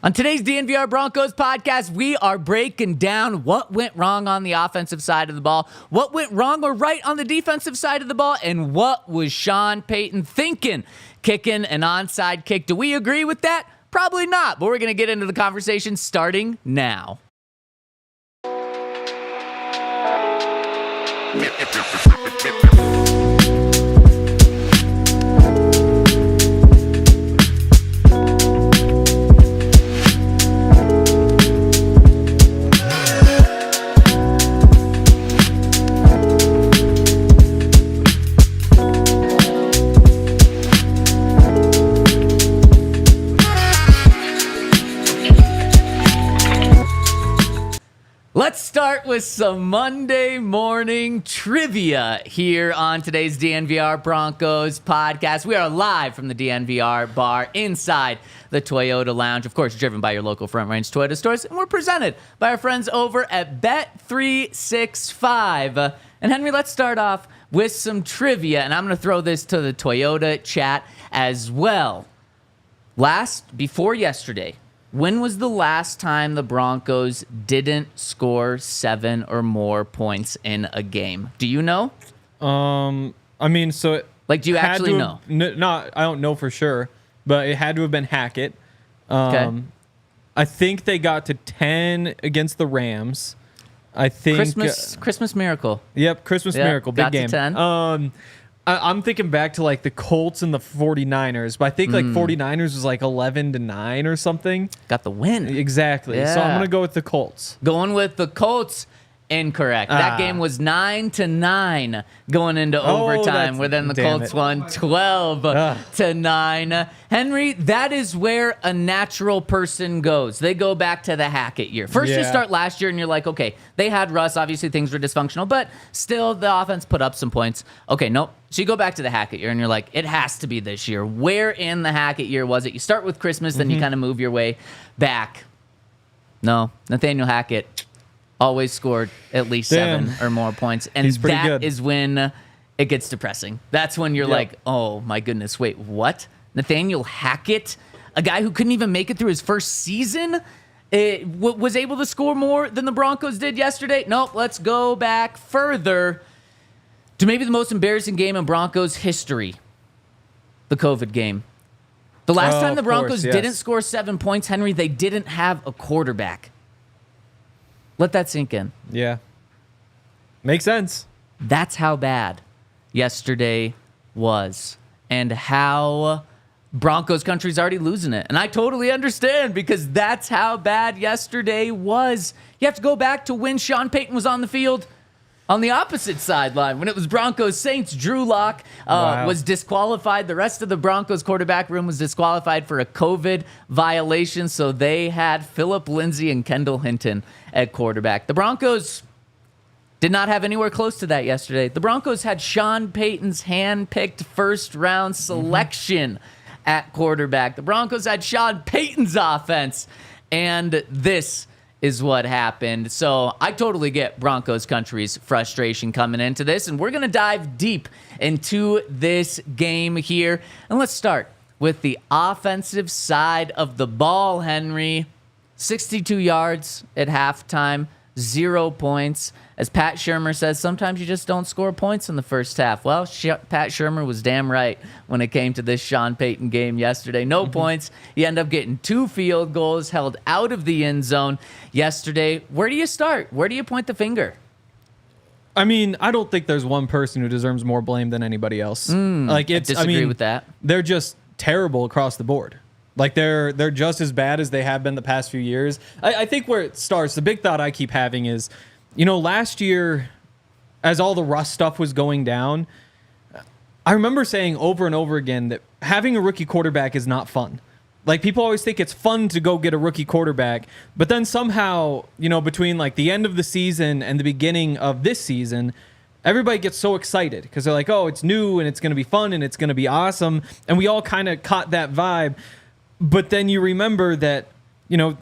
On today's DNVR Broncos podcast, we are breaking down what went wrong on the offensive side of the ball, what went wrong or right on the defensive side of the ball, and what was Sean Payton thinking kicking an onside kick. Do we agree with that? Probably not, but we're going to get into the conversation starting now. Let's start with some Monday morning trivia here on today's DNVR Broncos podcast. We are live from the DNVR Bar inside the Toyota Lounge, of course, driven by your local Front Range Toyota stores, and we're presented by our friends over at Bet365. And Henry, let's start off with some trivia, and I'm going to throw this to the Toyota chat as well. Before yesterday, when was the last time the Broncos didn't score 7 or more points in a game? Do you know? Do you actually know? No, I don't know for sure, but it had to have been Hackett. Okay. I think they got to 10 against the Rams. I think Christmas Miracle. Yep, Christmas Miracle, big game. Got to 10. I'm thinking back to like the Colts and the 49ers, but I think like 49ers was like 11-9 or something. Got the win. Exactly. Yeah. So I'm going to go with the Colts. Going with the Colts. Incorrect. That game was 9-9 going into overtime, where then the Colts won 12-9. Henry, that is where a natural person goes. They go back to the Hackett year. First, you start last year, and you're like, okay, they had Russ. Obviously, things were dysfunctional, but still, the offense put up some points. Okay, nope. So you go back to the Hackett year, and you're like, it has to be this year. Where in the Hackett year was it? You start with Christmas, then you kind of move your way back. No, Nathaniel Hackett always scored at least 7 or more points. And that is when it gets depressing. That's when you're like, oh my goodness, wait, what? Nathaniel Hackett, a guy who couldn't even make it through his first season, was able to score more than the Broncos did yesterday? Nope, let's go back further to maybe the most embarrassing game in Broncos history, the COVID game. The last time the Broncos didn't score 7 points, Henry, they didn't have a quarterback. Let that sink in. Yeah. Makes sense. That's how bad yesterday was, and how Broncos Country's already losing it. And I totally understand, because that's how bad yesterday was. You have to go back to when Sean Payton was on the field on the opposite sideline, when it was Broncos Saints. Drew Lock was disqualified. The rest of the Broncos quarterback room was disqualified for a COVID violation, so they had Phillip Lindsay and Kendall Hinton at quarterback. The Broncos did not have anywhere close to that yesterday. The Broncos had Sean Payton's hand-picked first-round selection at quarterback. The Broncos had Sean Payton's offense, and this is what happened. So I totally get Broncos Country's frustration coming into this, and we're going to dive deep into this game here. And let's start with the offensive side of the ball, Henry. 62 yards at halftime, 0 points. As Pat Shurmur says, sometimes you just don't score points in the first half. Well, Pat Shurmur was damn right when it came to this Sean Payton game yesterday. No points. You end up getting 2 field goals held out of the end zone yesterday. Where do you start? Where do you point the finger? I mean, I don't think there's one person who deserves more blame than anybody else. I disagree with that. They're just terrible across the board. Like, they're just as bad as they have been the past few years. I think where it starts, the big thought I keep having is, last year, as all the Russ stuff was going down, I remember saying over and over again that having a rookie quarterback is not fun. Like, people always think it's fun to go get a rookie quarterback, but then somehow, between like the end of the season and the beginning of this season, everybody gets so excited because they're like, oh, it's new and it's going to be fun and it's going to be awesome. And we all kind of caught that vibe. But then you remember that,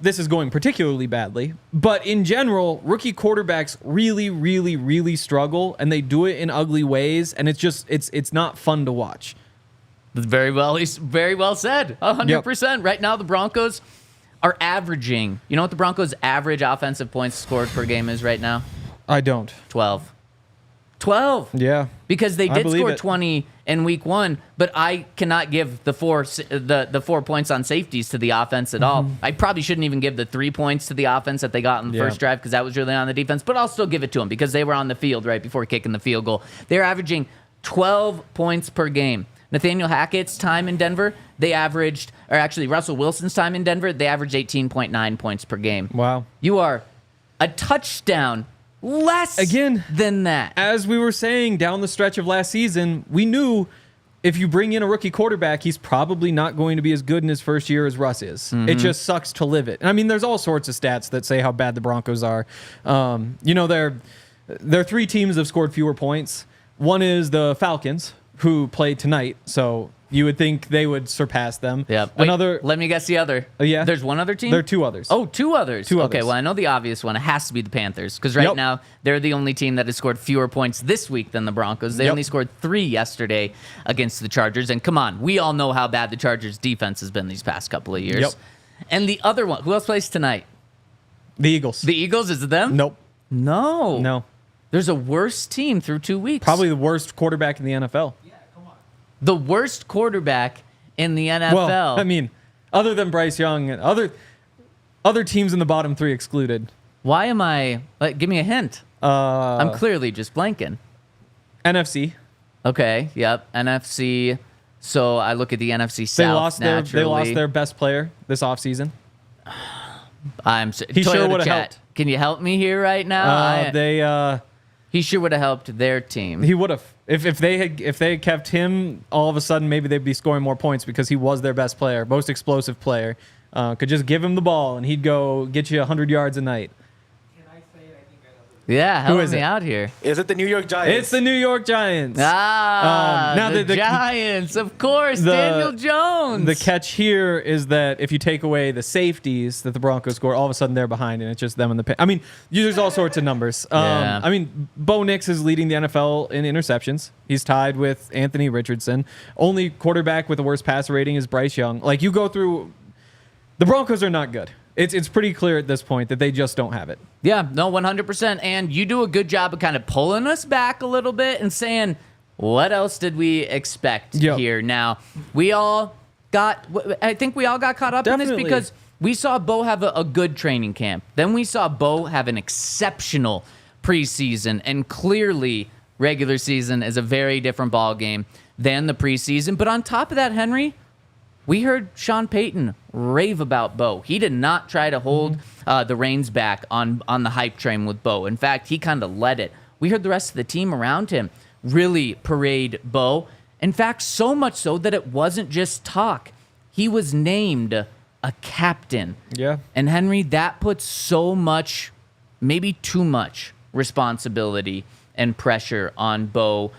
this is going particularly badly. But in general, rookie quarterbacks really, really, really struggle, and they do it in ugly ways, and it's not fun to watch. Very well said. 100%. Right now, the Broncos are averaging. You know what the Broncos' average offensive points scored per game is right now? I don't. 12. 12. Yeah. Because they did score it. 20 in week 1, but I cannot give the 4 points on safeties to the offense at all. I probably shouldn't even give the 3 points to the offense that they got in the first drive because that was really on the defense, but I'll still give it to them because they were on the field right before kicking the field goal. They're averaging 12 points per game. Nathaniel Hackett's time in Denver, Russell Wilson's time in Denver, they averaged 18.9 points per game. Wow. You are a touchdown less than that. As we were saying down the stretch of last season, we knew if you bring in a rookie quarterback, he's probably not going to be as good in his first year as Russ is. It just sucks to live it. I mean, there's all sorts of stats that say how bad the Broncos are. There are 3 teams that have scored fewer points. One is the Falcons, who played tonight, so you would think they would surpass them. Yeah. Let me guess the other. Yeah. There's one other team? There are 2 others. Oh, 2 others. Two Okay, others. well, I know the obvious one. It has to be the Panthers, because right now they're the only team that has scored fewer points this week than the Broncos. They only scored 3 yesterday against the Chargers. And come on, we all know how bad the Chargers' defense has been these past couple of years. Yep. And the other one, who else plays tonight? The Eagles. The Eagles, is it them? Nope. No. There's a worse team through 2 weeks. Probably the worst quarterback in the NFL. the worst quarterback in the NFL. Well, I mean, other than Bryce Young, and other teams in the bottom three excluded. Why am I? Give me a hint. I'm clearly just blanking. NFC. Okay. Yep. NFC. So I look at the NFC South. They lost their best player this offseason. He sure would have Chat. helped. Can you help me here right now? He sure would have helped their team. He would have. If they had kept him, all of a sudden maybe they'd be scoring more points because he was their best player, most explosive player. Could just give him the ball and he'd go get you 100 yards a night. Yeah, help me out here. Is it the New York Giants? It's the New York Giants. The Giants, of course. Daniel Jones. The catch here is that if you take away the safeties that the Broncos score, all of a sudden they're behind and it's just them in the pit. I mean, there's all sorts of numbers. Yeah. I mean, Bo Nix is leading the NFL in interceptions. He's tied with Anthony Richardson. Only quarterback with the worst passer rating is Bryce Young. Like, you go through... The Broncos are not good. It's pretty clear at this point that they just don't have it. Yeah, no, 100%. And you do a good job of kind of pulling us back a little bit and saying, what else did we expect here? Now, I think we all got caught up in this because we saw Bo have a good training camp. Then we saw Bo have an exceptional preseason. And clearly, regular season is a very different ball game than the preseason. But on top of that, Henry, we heard Sean Payton rave about Bo. He did not try to hold the reins back on the hype train with Bo. In fact, he kind of led it. We heard the rest of the team around him really parade Bo. In fact, so much so that it wasn't just talk. He was named a captain. Yeah. And Henry, that puts so much, maybe too much responsibility and pressure on Bo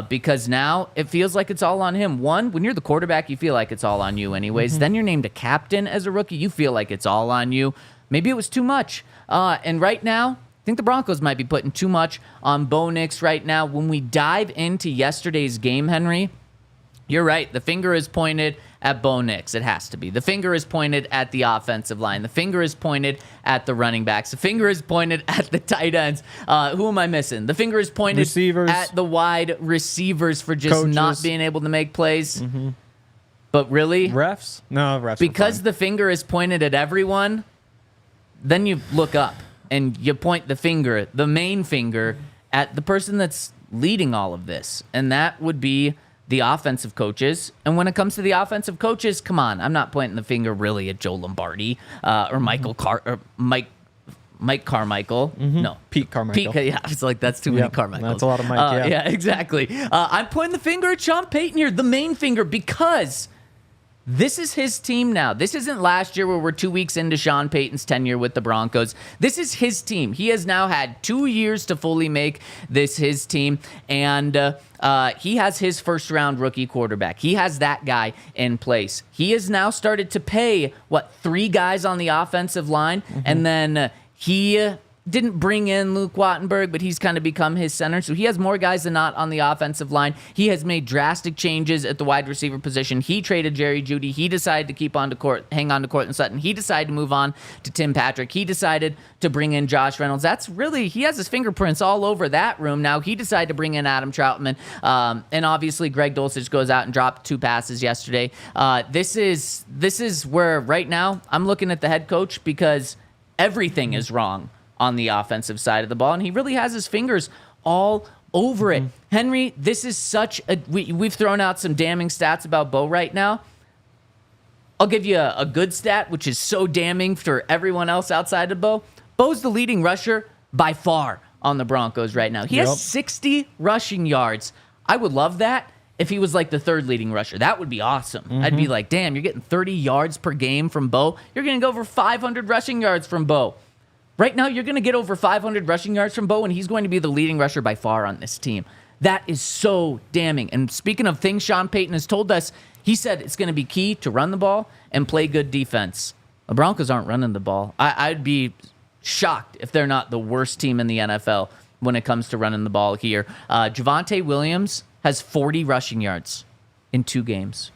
because now it feels like it's all on him. One, when you're the quarterback, you feel like it's all on you anyways. Then you're named a captain as a rookie. You feel like it's all on you. Maybe it was too much. And right now, I think the Broncos might be putting too much on Bo Nix right now. When we dive into yesterday's game, Henry, you're right. The finger is pointed at Bo Nix. It has to be. The finger is pointed at the offensive line. The finger is pointed at the running backs. The finger is pointed at the tight ends. Who am I missing? The finger is pointed at the wide receivers for just not being able to make plays. But really? Refs? No, refs. Because the finger is pointed at everyone, then you look up and you point the finger, the main finger, at the person that's leading all of this. And that would be the offensive coaches. And when it comes to the offensive coaches, come on, I'm not pointing the finger really at Joe Lombardi or Mike Carmichael. No, Pete Carmichael. It's like that's too many Carmichaels. That's a lot of Mike. Yeah, exactly. I'm pointing the finger at Sean Payton here, the main finger, because this is his team now. This isn't last year where we're 2 weeks into Sean Payton's tenure with the Broncos. This is his team. He has now had 2 years to fully make this his team, and he has his first-round rookie quarterback. He has that guy in place. He has now started to pay, 3 guys on the offensive line, and then he didn't bring in Luke Wattenberg, but he's kind of become his center. So he has more guys than not on the offensive line. He has made drastic changes at the wide receiver position. He traded Jerry Jeudy. He decided to hang on to Courtland Sutton. He decided to move on to Tim Patrick. He decided to bring in Josh Reynolds. He has his fingerprints all over that room. Now he decided to bring in Adam Troutman. And obviously Greg Dulcich goes out and dropped 2 passes yesterday. This is where right now I'm looking at the head coach because everything is wrong on the offensive side of the ball, and he really has his fingers all over it. Henry, this is such a... We've thrown out some damning stats about Bo right now. I'll give you a good stat, which is so damning for everyone else outside of Bo. Bo's the leading rusher by far on the Broncos right now. He has 60 rushing yards. I would love that if he was like the 3rd leading rusher. That would be awesome. I'd be like, damn, you're getting 30 yards per game from Bo. You're going to go over 500 rushing yards from Bo. Right now, you're going to get over 500 rushing yards from Bo, and he's going to be the leading rusher by far on this team. That is so damning. And speaking of things Sean Payton has told us, he said it's going to be key to run the ball and play good defense. The Broncos aren't running the ball. I'd be shocked if they're not the worst team in the NFL when it comes to running the ball here. Javonte Williams has 40 rushing yards in 2 games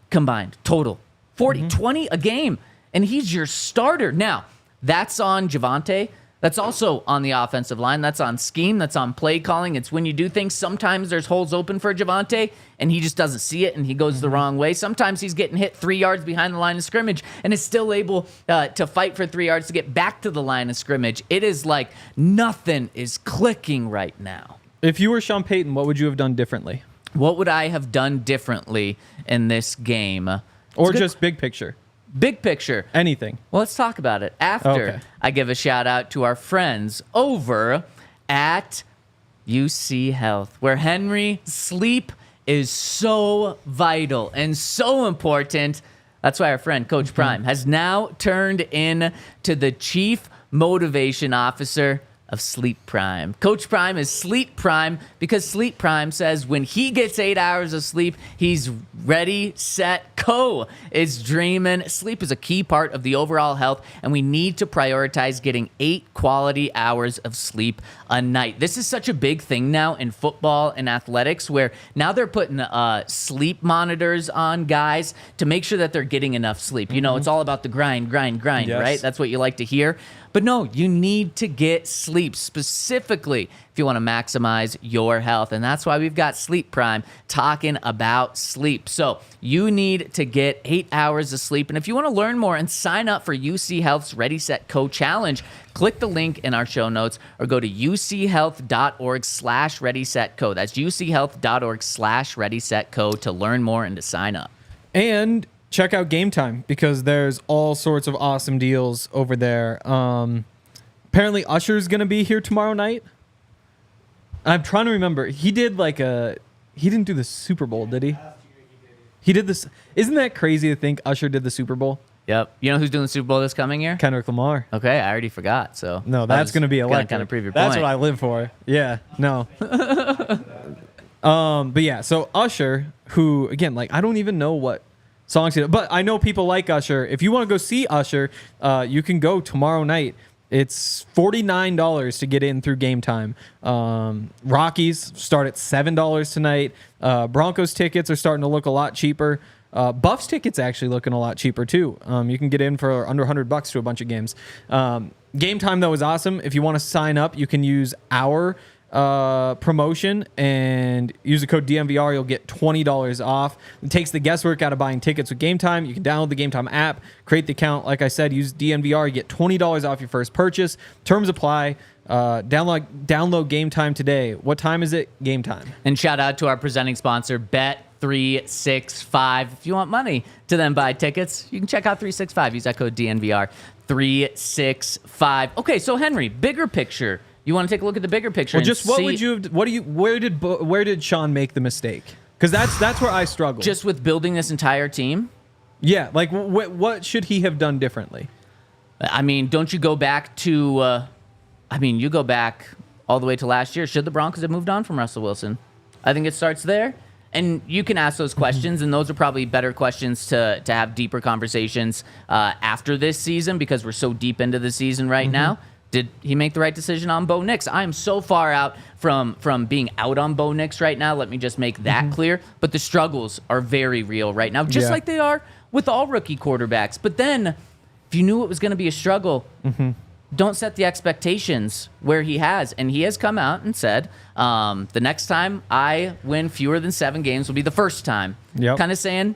combined, total. 40, 20 a game, and he's your starter. Now, that's on Javonte. That's also on the offensive line. That's on scheme. That's on play calling. It's when you do things. Sometimes there's holes open for Javonte, and he just doesn't see it, and he goes the wrong way. Sometimes he's getting hit 3 yards behind the line of scrimmage and is still able to fight for 3 yards to get back to the line of scrimmage. It is like nothing is clicking right now. If you were Sean Payton, what would you have done differently? What would I have done differently in this game? Or just big picture? Big picture. Anything. Well, let's talk about it after I give a shout out to our friends over at UC Health, where Henry, sleep is so vital and so important. That's why our friend Coach Prime has now turned in to the Chief Motivation Officer of Sleep Prime. Coach Prime is Sleep Prime because Sleep Prime says when he gets 8 hours of sleep, he's ready, set, go. Is dreaming. Sleep is a key part of the overall health, and we need to prioritize getting 8 quality hours of sleep a night. This is such a big thing now in football and athletics, where now they're putting sleep monitors on guys to make sure that they're getting enough sleep. You know, it's all about the grind, Yes. right? That's what you like to hear. But no, you need to get sleep specifically if you want to maximize your health. And that's why we've got Sleep Prime talking about sleep. So you need to get 8 hours of sleep. And if you want to learn more and sign up for UC Health's Ready, Set, Co Challenge, click the link in our show notes or go to uchealth.org/readysetco. That's uchealth.org/readysetco to learn more and to sign up. And check out Game Time because there's all sorts of awesome deals over there. Apparently Usher's going to be here tomorrow night. I'm trying to remember. He didn't do the Super Bowl, did he? He did this. Isn't that crazy to think Usher did the Super Bowl? Yep. You know who's doing the Super Bowl this coming year? Kendrick Lamar. Okay, I already forgot. So no, that's going to be electric. Kind of prove your That's point. what I live for. Yeah, no. But yeah, so Usher, who again, like I don't even know what songs he did, but I know people like Usher. If you want to go see Usher, you can go tomorrow night. It's $49 to get in through Game Time. Rockies start at $7 tonight. Broncos tickets are starting to look a lot cheaper. Buffs tickets actually looking a lot cheaper too. You can get in for under $100 to a bunch of games. Game Time though is awesome. If you want to sign up, you can use our promotion and use the code DNVR. You'll get $20 off. It takes the guesswork out of buying tickets with Game Time. You can download the Game Time app, create the account. Like I said, use DNVR. You get $20 off your first purchase. Terms apply. Download Game Time today. What time is it? Game Time. And shout out to our presenting sponsor, Bet365. If you want money to then buy tickets, you can check out 365. Use that code DNVR 365. Okay, so Henry, bigger picture. You want to take a look at the bigger picture? Well, just what would you? What do you? Where did Sean make the mistake? Because that's where I struggle. Just with building this entire team. Yeah, like what should he have done differently? I mean, don't you go back to? You go back all the way to last year. Should the Broncos have moved on from Russell Wilson? I think it starts there. And you can ask those questions, and those are probably better questions to have deeper conversations after this season because we're so deep into the season right now. Did he make the right decision on Bo Nix? I am so far out from being out on Bo Nix right now. Let me just make that clear. But the struggles are very real right now, just like they are with all rookie quarterbacks. But then, if you knew it was going to be a struggle, don't set the expectations where he has. And he has come out and said, the next time I win fewer than 7 games will be the first time. Kind of saying,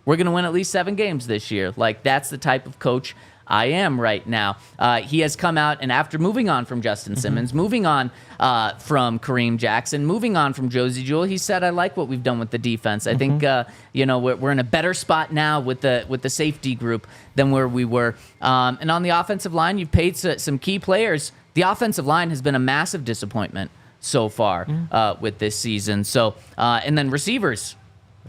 we're going to win at least 7 games this year. Like, that's the type of coach I am right now. He has come out, and after moving on from Justin Simmons, moving on from Kareem Jackson, moving on from Josie Jewell, he said, I like what we've done with the defense. I think we're in a better spot now with the safety group than where we were. And on the offensive line, you've paid some key players. The offensive line has been a massive disappointment so far with this season. So, and then receivers.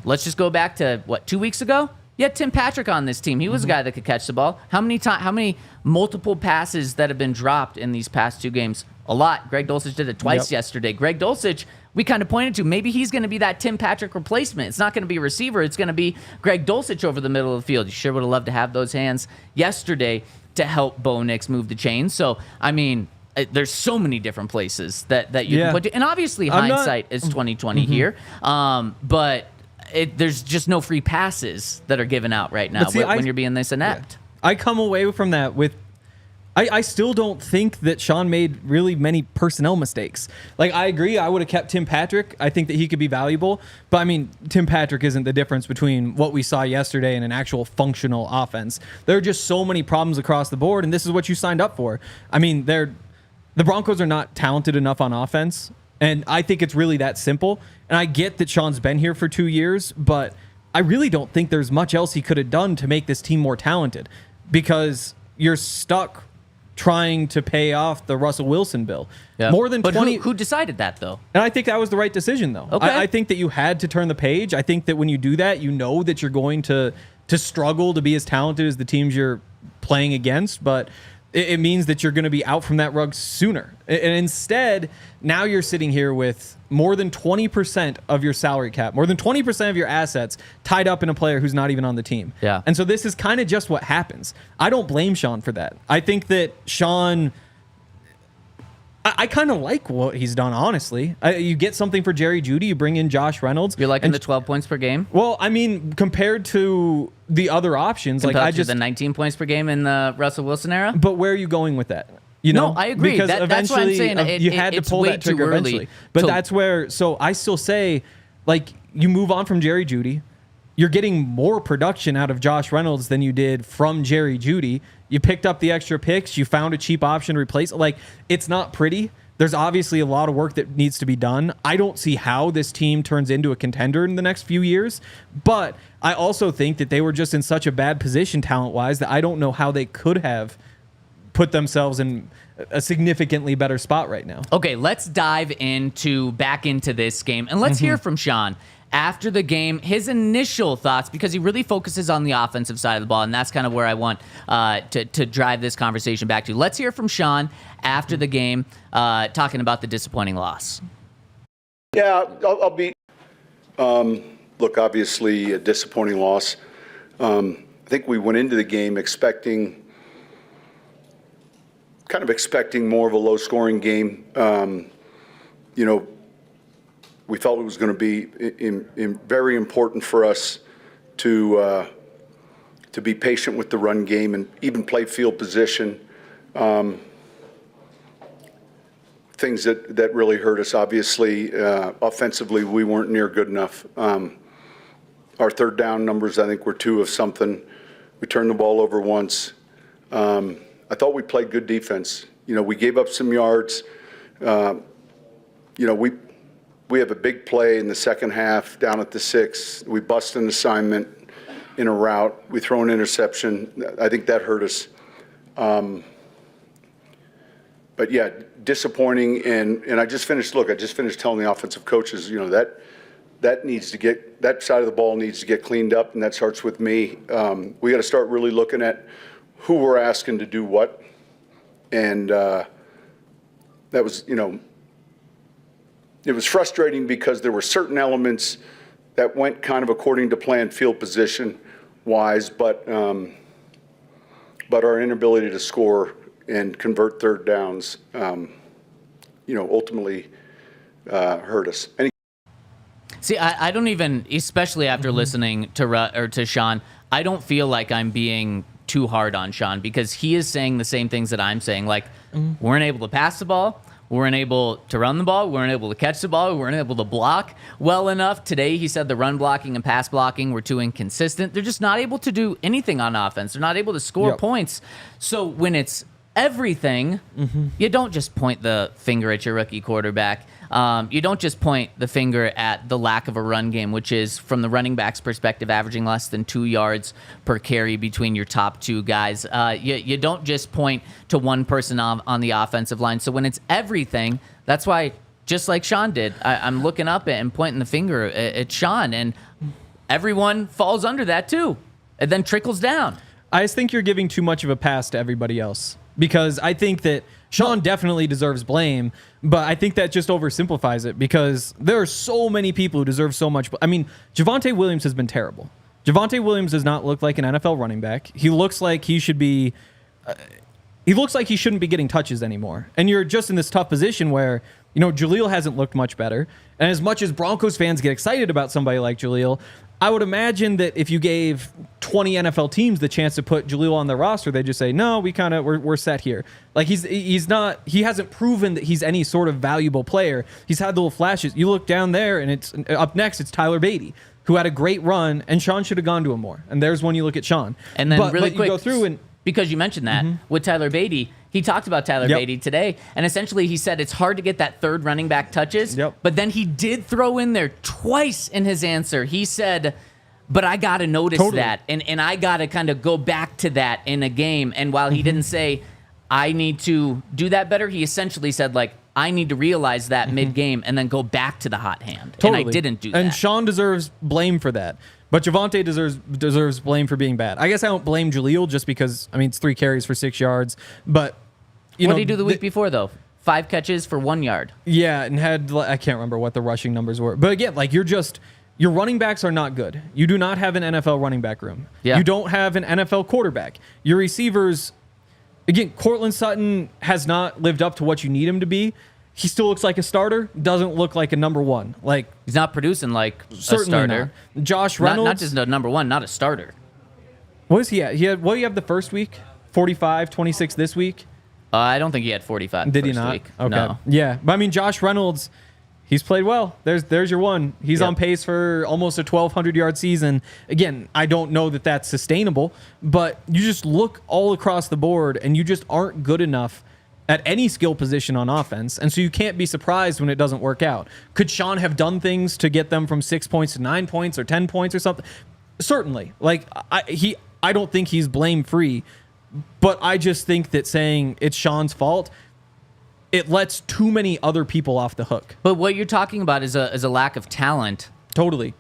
Let's just go back to, 2 weeks ago? You had Tim Patrick on this team. He was a guy that could catch the ball. How many multiple passes that have been dropped in these past 2 games? A lot. Greg Dulcich did it twice yesterday. Greg Dulcich, we kind of pointed to, maybe he's going to be that Tim Patrick replacement. It's not going to be a receiver. It's going to be Greg Dulcich over the middle of the field. You sure would have loved to have those hands yesterday to help Bo Nix move the chains. So, I mean, there's so many different places that you can put to. And obviously, hindsight is 20/20 here. But there's just no free passes that are given out right now when you're being this inept. I come away from that with, I still don't think that Sean made really many personnel mistakes. Like, I agree, I would have kept Tim Patrick. I think that he could be valuable. But, I mean, Tim Patrick isn't the difference between what we saw yesterday and an actual functional offense. There are just so many problems across the board, and this is what you signed up for. I mean, the Broncos are not talented enough on offense. And I think it's really that simple. And I get that Sean's been here for 2 years, but I really don't think there's much else he could have done to make this team more talented, because you're stuck trying to pay off the Russell Wilson bill. More than 20. Who decided that, though? And I think that was the right decision, though. Okay. I think that you had to turn the page. I think that when you do that, you know that you're going to struggle to be as talented as the teams you're playing against, but it means that you're going to be out from that rug sooner. And instead, now you're sitting here with more than 20% of your salary cap, more than 20% of your assets tied up in a player who's not even on the team. Yeah. And so this is kind of just what happens. I don't blame Sean for that. I think that Sean, I kind of like what he's done, honestly. You get something for Jerry Jeudy, you bring in Josh Reynolds. You're liking the 12 points per game? Well, I mean, compared to the other options, compared to the 19 points per game in the Russell Wilson era? But where are you going with that? You know, no, I agree. Because that's what I'm saying. You had to pull that trigger eventually. But that's where, so I still say, like, you move on from Jerry Jeudy. You're getting more production out of Josh Reynolds than you did from Jerry Jeudy. You picked up the extra picks. You found a cheap option to replace. Like, it's not pretty. There's obviously a lot of work that needs to be done. I don't see how this team turns into a contender in the next few years. But I also think that they were just in such a bad position talent-wise that I don't know how they could have put themselves in a significantly better spot right now. Okay, let's dive back into this game, and let's hear from Sean after the game, his initial thoughts, because he really focuses on the offensive side of the ball, and that's kind of where I want to drive this conversation back to. Let's hear from Sean after the game, talking about the disappointing loss. Yeah, I'll be. Look, obviously a disappointing loss. I think we went into the game expecting more of a low-scoring game. We felt it was going to be very important for us to be patient with the run game and even play field position. Things that really hurt us, obviously. Offensively, we weren't near good enough. Our third down numbers, I think, were 2 of something. We turned the ball over once. I thought we played good defense. We gave up some yards. We have a big play in the second half down at the 6. We bust an assignment in a route. We throw an interception. I think that hurt us. But yeah, disappointing. And I just finished telling the offensive coaches, that side of the ball needs to get cleaned up, and that starts with me. We got to start really looking at who we're asking to do what. And that was, it was frustrating because there were certain elements that went kind of according to plan field position wise, but our inability to score, and convert third downs, ultimately hurt us. See, I don't even, especially after listening to Sean, I don't feel like I'm being too hard on Sean because he is saying the same things that I'm saying. Like, we weren't able to pass the ball. We weren't able to run the ball. We weren't able to catch the ball. We weren't able to block well enough. Today, he said the run blocking and pass blocking were too inconsistent. They're just not able to do anything on offense. They're not able to score points. So when it's everything, you don't just point the finger at your rookie quarterback. You don't just point the finger at the lack of a run game, which is, from the running back's perspective, averaging less than 2 yards per carry between your top two guys. You don't just point to one person on the offensive line. So when it's everything, that's why, just like Sean did, I'm looking up and pointing the finger at Sean, and everyone falls under that too. It then trickles down. I just think you're giving too much of a pass to everybody else, because I think that Sean definitely deserves blame, but I think that just oversimplifies it, because there are so many people who deserve so much. I mean, Javonte Williams has been terrible. Javonte Williams does not look like an NFL running back. He looks like he should be. He looks like he shouldn't be getting touches anymore. And you're just in this tough position where, Jaleel hasn't looked much better. And as much as Broncos fans get excited about somebody like Jaleel, I would imagine that if you gave 20 NFL teams the chance to put Jaleel on their roster, they'd just say, no, we're set here. Like, he hasn't proven that he's any sort of valuable player. He's had little flashes. You look down there, and it's up next, it's Tyler Beatty, who had a great run, and Sean should have gone to him more. And there's when you look at Sean. And then really but quick, you go through and, because you mentioned that with Tyler Beatty, he talked about Tyler Beatty today, and essentially he said it's hard to get that third running back touches, but then he did throw in there twice in his answer. He said, but I got to notice that, and I got to kind of go back to that in a game. And while he didn't say, I need to do that better, he essentially said, like, I need to realize that mid-game and then go back to the hot hand. And I didn't do that. And Sean deserves blame for that. But Javonte deserves blame for being bad. I guess I don't blame Jaleel just because, it's 3 carries for 6 yards. But, what did he do the week before, though? 5 catches for 1 yard. Yeah, and I can't remember what the rushing numbers were. But again, like, your running backs are not good. You do not have an NFL running back room. Yeah. You don't have an NFL quarterback. Your receivers, again, Courtland Sutton has not lived up to what you need him to be. He still looks like a starter, doesn't look like a number one. Like, he's not producing like a starter. Not. Josh Reynolds. Not just a number one, not a starter. What is he at? What do you have the first week? 45, 26 this week? I don't think he had 45 Did the he first not? week. Okay. No. Yeah. But Josh Reynolds, he's played well. There's your one. He's on pace for almost a 1,200-yard season. Again, I don't know that that's sustainable, but you just look all across the board, and you just aren't good enough at any skill position on offense, and so you can't be surprised when it doesn't work out. Could Sean have done things to get them from 6 points to 9 points or 10 points or something? Certainly. Like, I don't think he's blame-free, but I just think that saying it's Sean's fault, it lets too many other people off the hook. But what you're talking about is a lack of talent. Totally.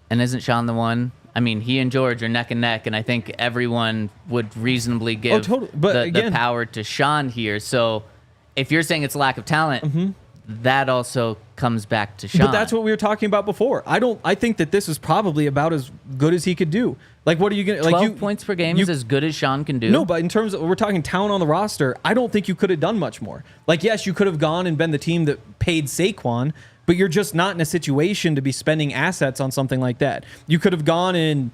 And isn't Sean the one? He and George are neck and neck, and I think everyone would reasonably give the power to Sean here. So if you're saying it's a lack of talent, that also comes back to Sean. But that's what we were talking about before. I think that this is probably about as good as he could do. Like, what are you going to... 12 points per game is as good as Sean can do? No, but in terms of... We're talking talent on the roster. I don't think you could have done much more. Like, yes, you could have gone and been the team that paid Saquon, but you're just not in a situation to be spending assets on something like that. You could have gone and,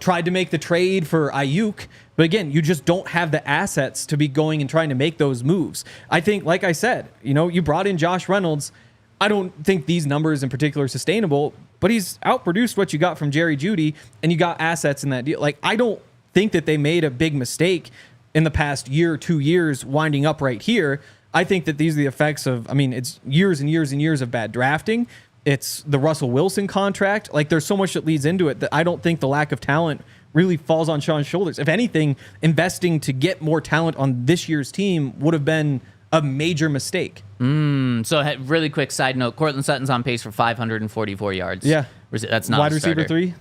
tried to make the trade for Ayuk, but again, you just don't have the assets to be going and trying to make those moves. I think, like I said, you brought in Josh Reynolds. I don't think these numbers in particular are sustainable, but he's outproduced what you got from Jerry Jeudy, and you got assets in that deal. Like, I don't think that they made a big mistake in the past year or 2 years winding up right here. I think that these are the effects of, it's years and years and years of bad drafting. It's the Russell Wilson contract. Like, there's so much that leads into it that I don't think the lack of talent really falls on Sean's shoulders. If anything, investing to get more talent on this year's team would have been a major mistake. So, really quick side note, Courtland Sutton's on pace for 544 yards. Yeah. That's not wide a starter. receiver 3?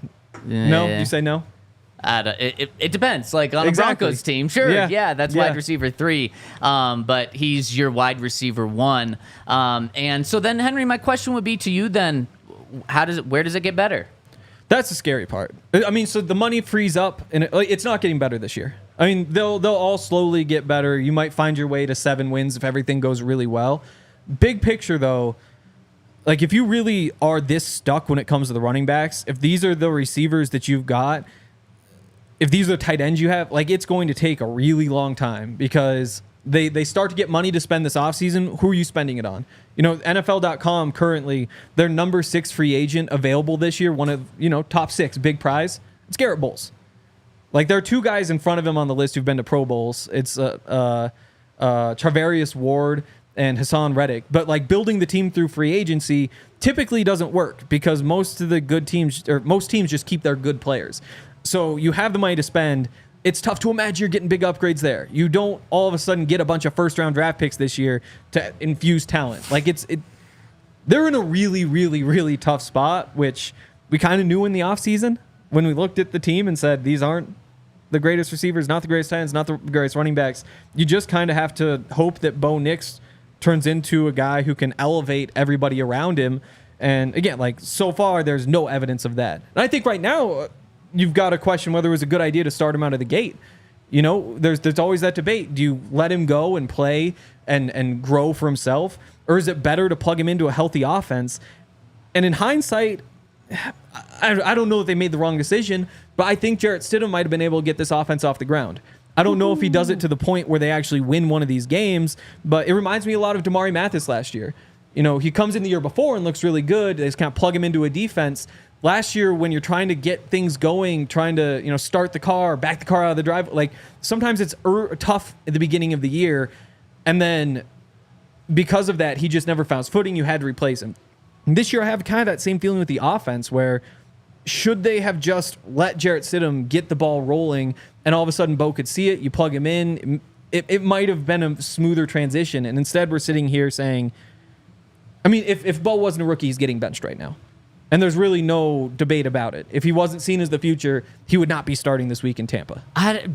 No? You say no? It depends. Like, on a Broncos team, sure, that's wide receiver 3, but he's your wide receiver 1. And so then, Henry, my question would be to you then: where does it get better? That's the scary part. So the money frees up, and it's not getting better this year. I mean, they'll all slowly get better. You might find your way to 7 wins if everything goes really well. Big picture, though, like if you really are this stuck when it comes to the running backs, if these are the receivers that you've got, if these are the tight ends you have, like it's going to take a really long time because they start to get money to spend this offseason. Who are you spending it on? You know, NFL.com currently, their number 6 free agent available this year, one of, top 6, big prize, it's Garett Bolles. Like there are 2 guys in front of him on the list who've been to Pro Bowls. It's Charvarius Ward and Hassan Reddick. But like building the team through free agency typically doesn't work because most teams just keep their good players. So you have the money to spend. It's tough to imagine you're getting big upgrades there. You don't all of a sudden get a bunch of first-round draft picks this year to infuse talent. Like they're in a really, really, really tough spot, which we kind of knew in the offseason when we looked at the team and said, these aren't the greatest receivers, not the greatest tight ends, not the greatest running backs. You just kind of have to hope that Bo Nix turns into a guy who can elevate everybody around him. And again, like so far, there's no evidence of that. And I think right now, you've got to question whether it was a good idea to start him out of the gate. There's always that debate. Do you let him go and play and grow for himself? Or is it better to plug him into a healthy offense? And in hindsight, I don't know that they made the wrong decision, but I think Jarrett Stidham might have been able to get this offense off the ground. I don't know if he does it to the point where they actually win one of these games, but it reminds me a lot of Damari Mathis last year. He comes in the year before and looks really good. They just kind of plug him into a defense. Last year, when you're trying to get things going, trying to start the car, back the car out of the drive, like sometimes it's tough at the beginning of the year, and then because of that, he just never found his footing. You had to replace him. And this year, I have kind of that same feeling with the offense, where should they have just let Jarrett Stidham get the ball rolling, and all of a sudden Bo could see it, you plug him in, it might have been a smoother transition. And instead, we're sitting here saying, I mean, if Bo wasn't a rookie, he's getting benched right now. And there's really no debate about it. If he wasn't seen as the future, he would not be starting this week in Tampa.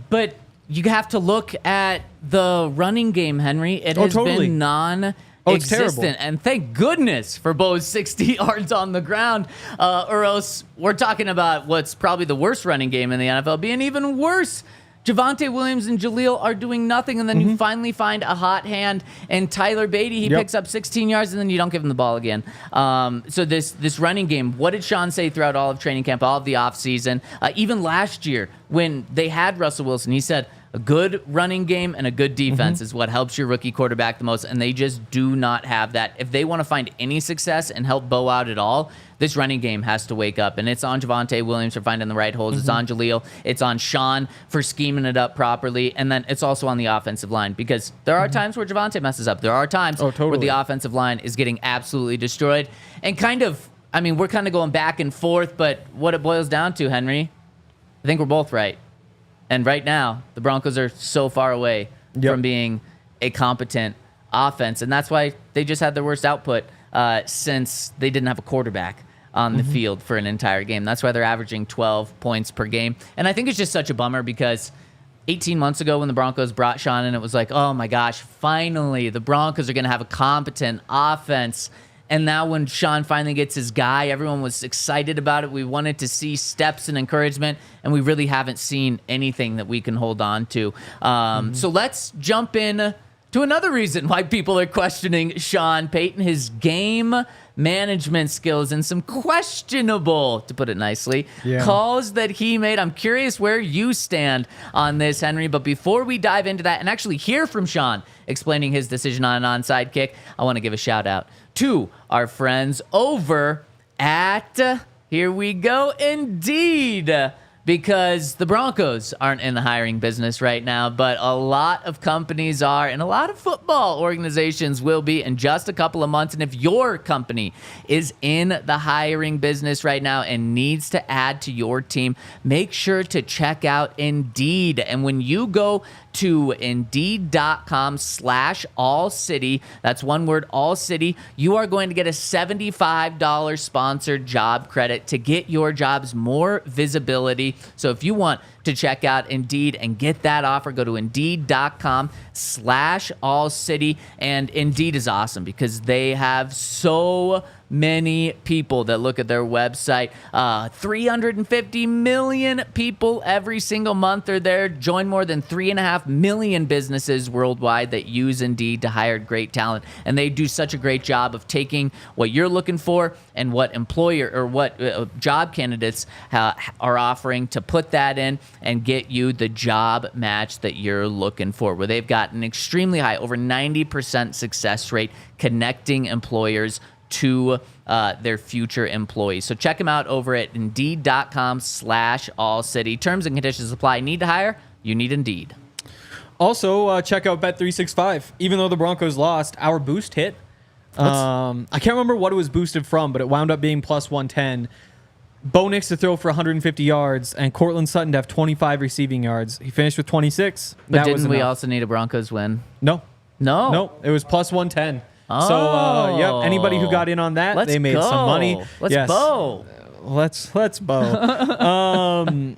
But you have to look at the running game, Henry. It has been non-existent. And thank goodness for Bo's 60 yards on the ground, or else we're talking about what's probably the worst running game in the NFL being even worse. Javonte Williams and Jaleel are doing nothing, and then you finally find a hot hand, and Tyler Beatty, he picks up 16 yards, and then you don't give him the ball again. So this running game, what did Sean say throughout all of training camp, all of the offseason? Even last year when they had Russell Wilson, he said, a good running game and a good defense is what helps your rookie quarterback the most, and they just do not have that. If they want to find any success and help Bo out at all, this running game has to wake up, and it's on Javonte Williams for finding the right holes. It's on Jaleel. It's on Sean for scheming it up properly, and then it's also on the offensive line, because there are times where Javonte messes up. There are times where the offensive line is getting absolutely destroyed, and we're kind of going back and forth, but what it boils down to, Henry, I think we're both right. And right now, the Broncos are so far away from being a competent offense, and that's why they just had their worst output since they didn't have a quarterback on the field for an entire game. That's why they're averaging 12 points per game. And I think it's just such a bummer because 18 months ago when the Broncos brought Sean in, it was like, oh my gosh, finally, the Broncos are going to have a competent offense. And now when Sean finally gets his guy, everyone was excited about it. We wanted to see steps and encouragement, and we really haven't seen anything that we can hold on to. So let's jump in to another reason why people are questioning Sean Payton, his game management skills and some questionable, to put it nicely, calls that he made. I'm curious where you stand on this, Henry. But before we dive into that and actually hear from Sean explaining his decision on an onside kick, I want to give a shout out to our friends over at, here we go, Indeed. Because the Broncos aren't in the hiring business right now, but a lot of companies are, and a lot of football organizations will be in just a couple of months. And if your company is in the hiring business right now and needs to add to your team, make sure to check out Indeed. And when you go to Indeed.com/AllCity, that's one word, AllCity, you are going to get a $75 sponsored job credit to get your jobs more visibility. So if you want to check out Indeed and get that offer. Go to Indeed.com/AllCity. And Indeed is awesome because they have so many people that look at their website. 350 million people every single month are there. Join more than 3.5 million businesses worldwide that use Indeed to hire great talent. And they do such a great job of taking what you're looking for and what employer or what job candidates are offering to put that in and get you the job match that you're looking for, where they've got an extremely high, over 90% success rate connecting employers to their future employees. So check them out over at Indeed.com/AllCity. Terms and conditions apply. Need to hire? You need Indeed. Also, check out Bet365. Even though the Broncos lost, our boost hit. I can't remember what it was boosted from, but it wound up being plus 110. Bo Nix to throw for 150 yards and Courtland Sutton to have 25 receiving yards. He finished with 26. But didn't we also need a Broncos win? No. No. It was plus 110. Oh. So, yep, anybody who got in on that, they made some money. Let's bow. Let's bow.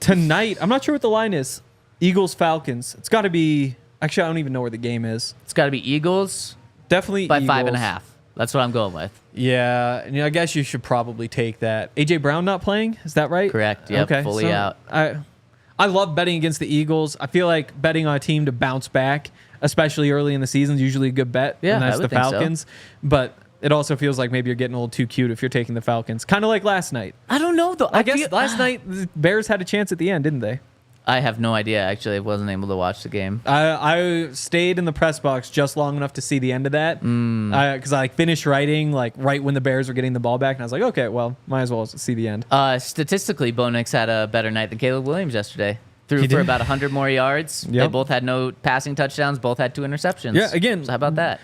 Tonight, I'm not sure what the line is. Eagles-Falcons. It's got to be... Actually, I don't even know where the game is. It's got to be Eagles. Definitely by Eagles. 5.5. That's what I'm going with. Yeah, and I guess you should probably take that. A.J. Brown not playing? Is that right? Correct. Yep, okay, fully out. I love betting against the Eagles. I feel like betting on a team to bounce back, especially early in the season, is usually a good bet. Yeah, and that's I would the think so. Falcons. But it also feels like maybe you're getting a little too cute if you're taking the Falcons. Kind of like last night. I don't know, though. I guess last night the Bears had a chance at the end, didn't they? I have no idea. Actually, I wasn't able to watch the game. I stayed in the press box just long enough to see the end of that because I finished writing right when the Bears were getting the ball back, and I was like, okay, well, might as well see the end. Statistically, Bo Nix had a better night than Caleb Williams yesterday. Threw He for did. about 100 more yards. Yep. They both had no passing touchdowns. Both had 2 interceptions. Yeah, again, So how about that?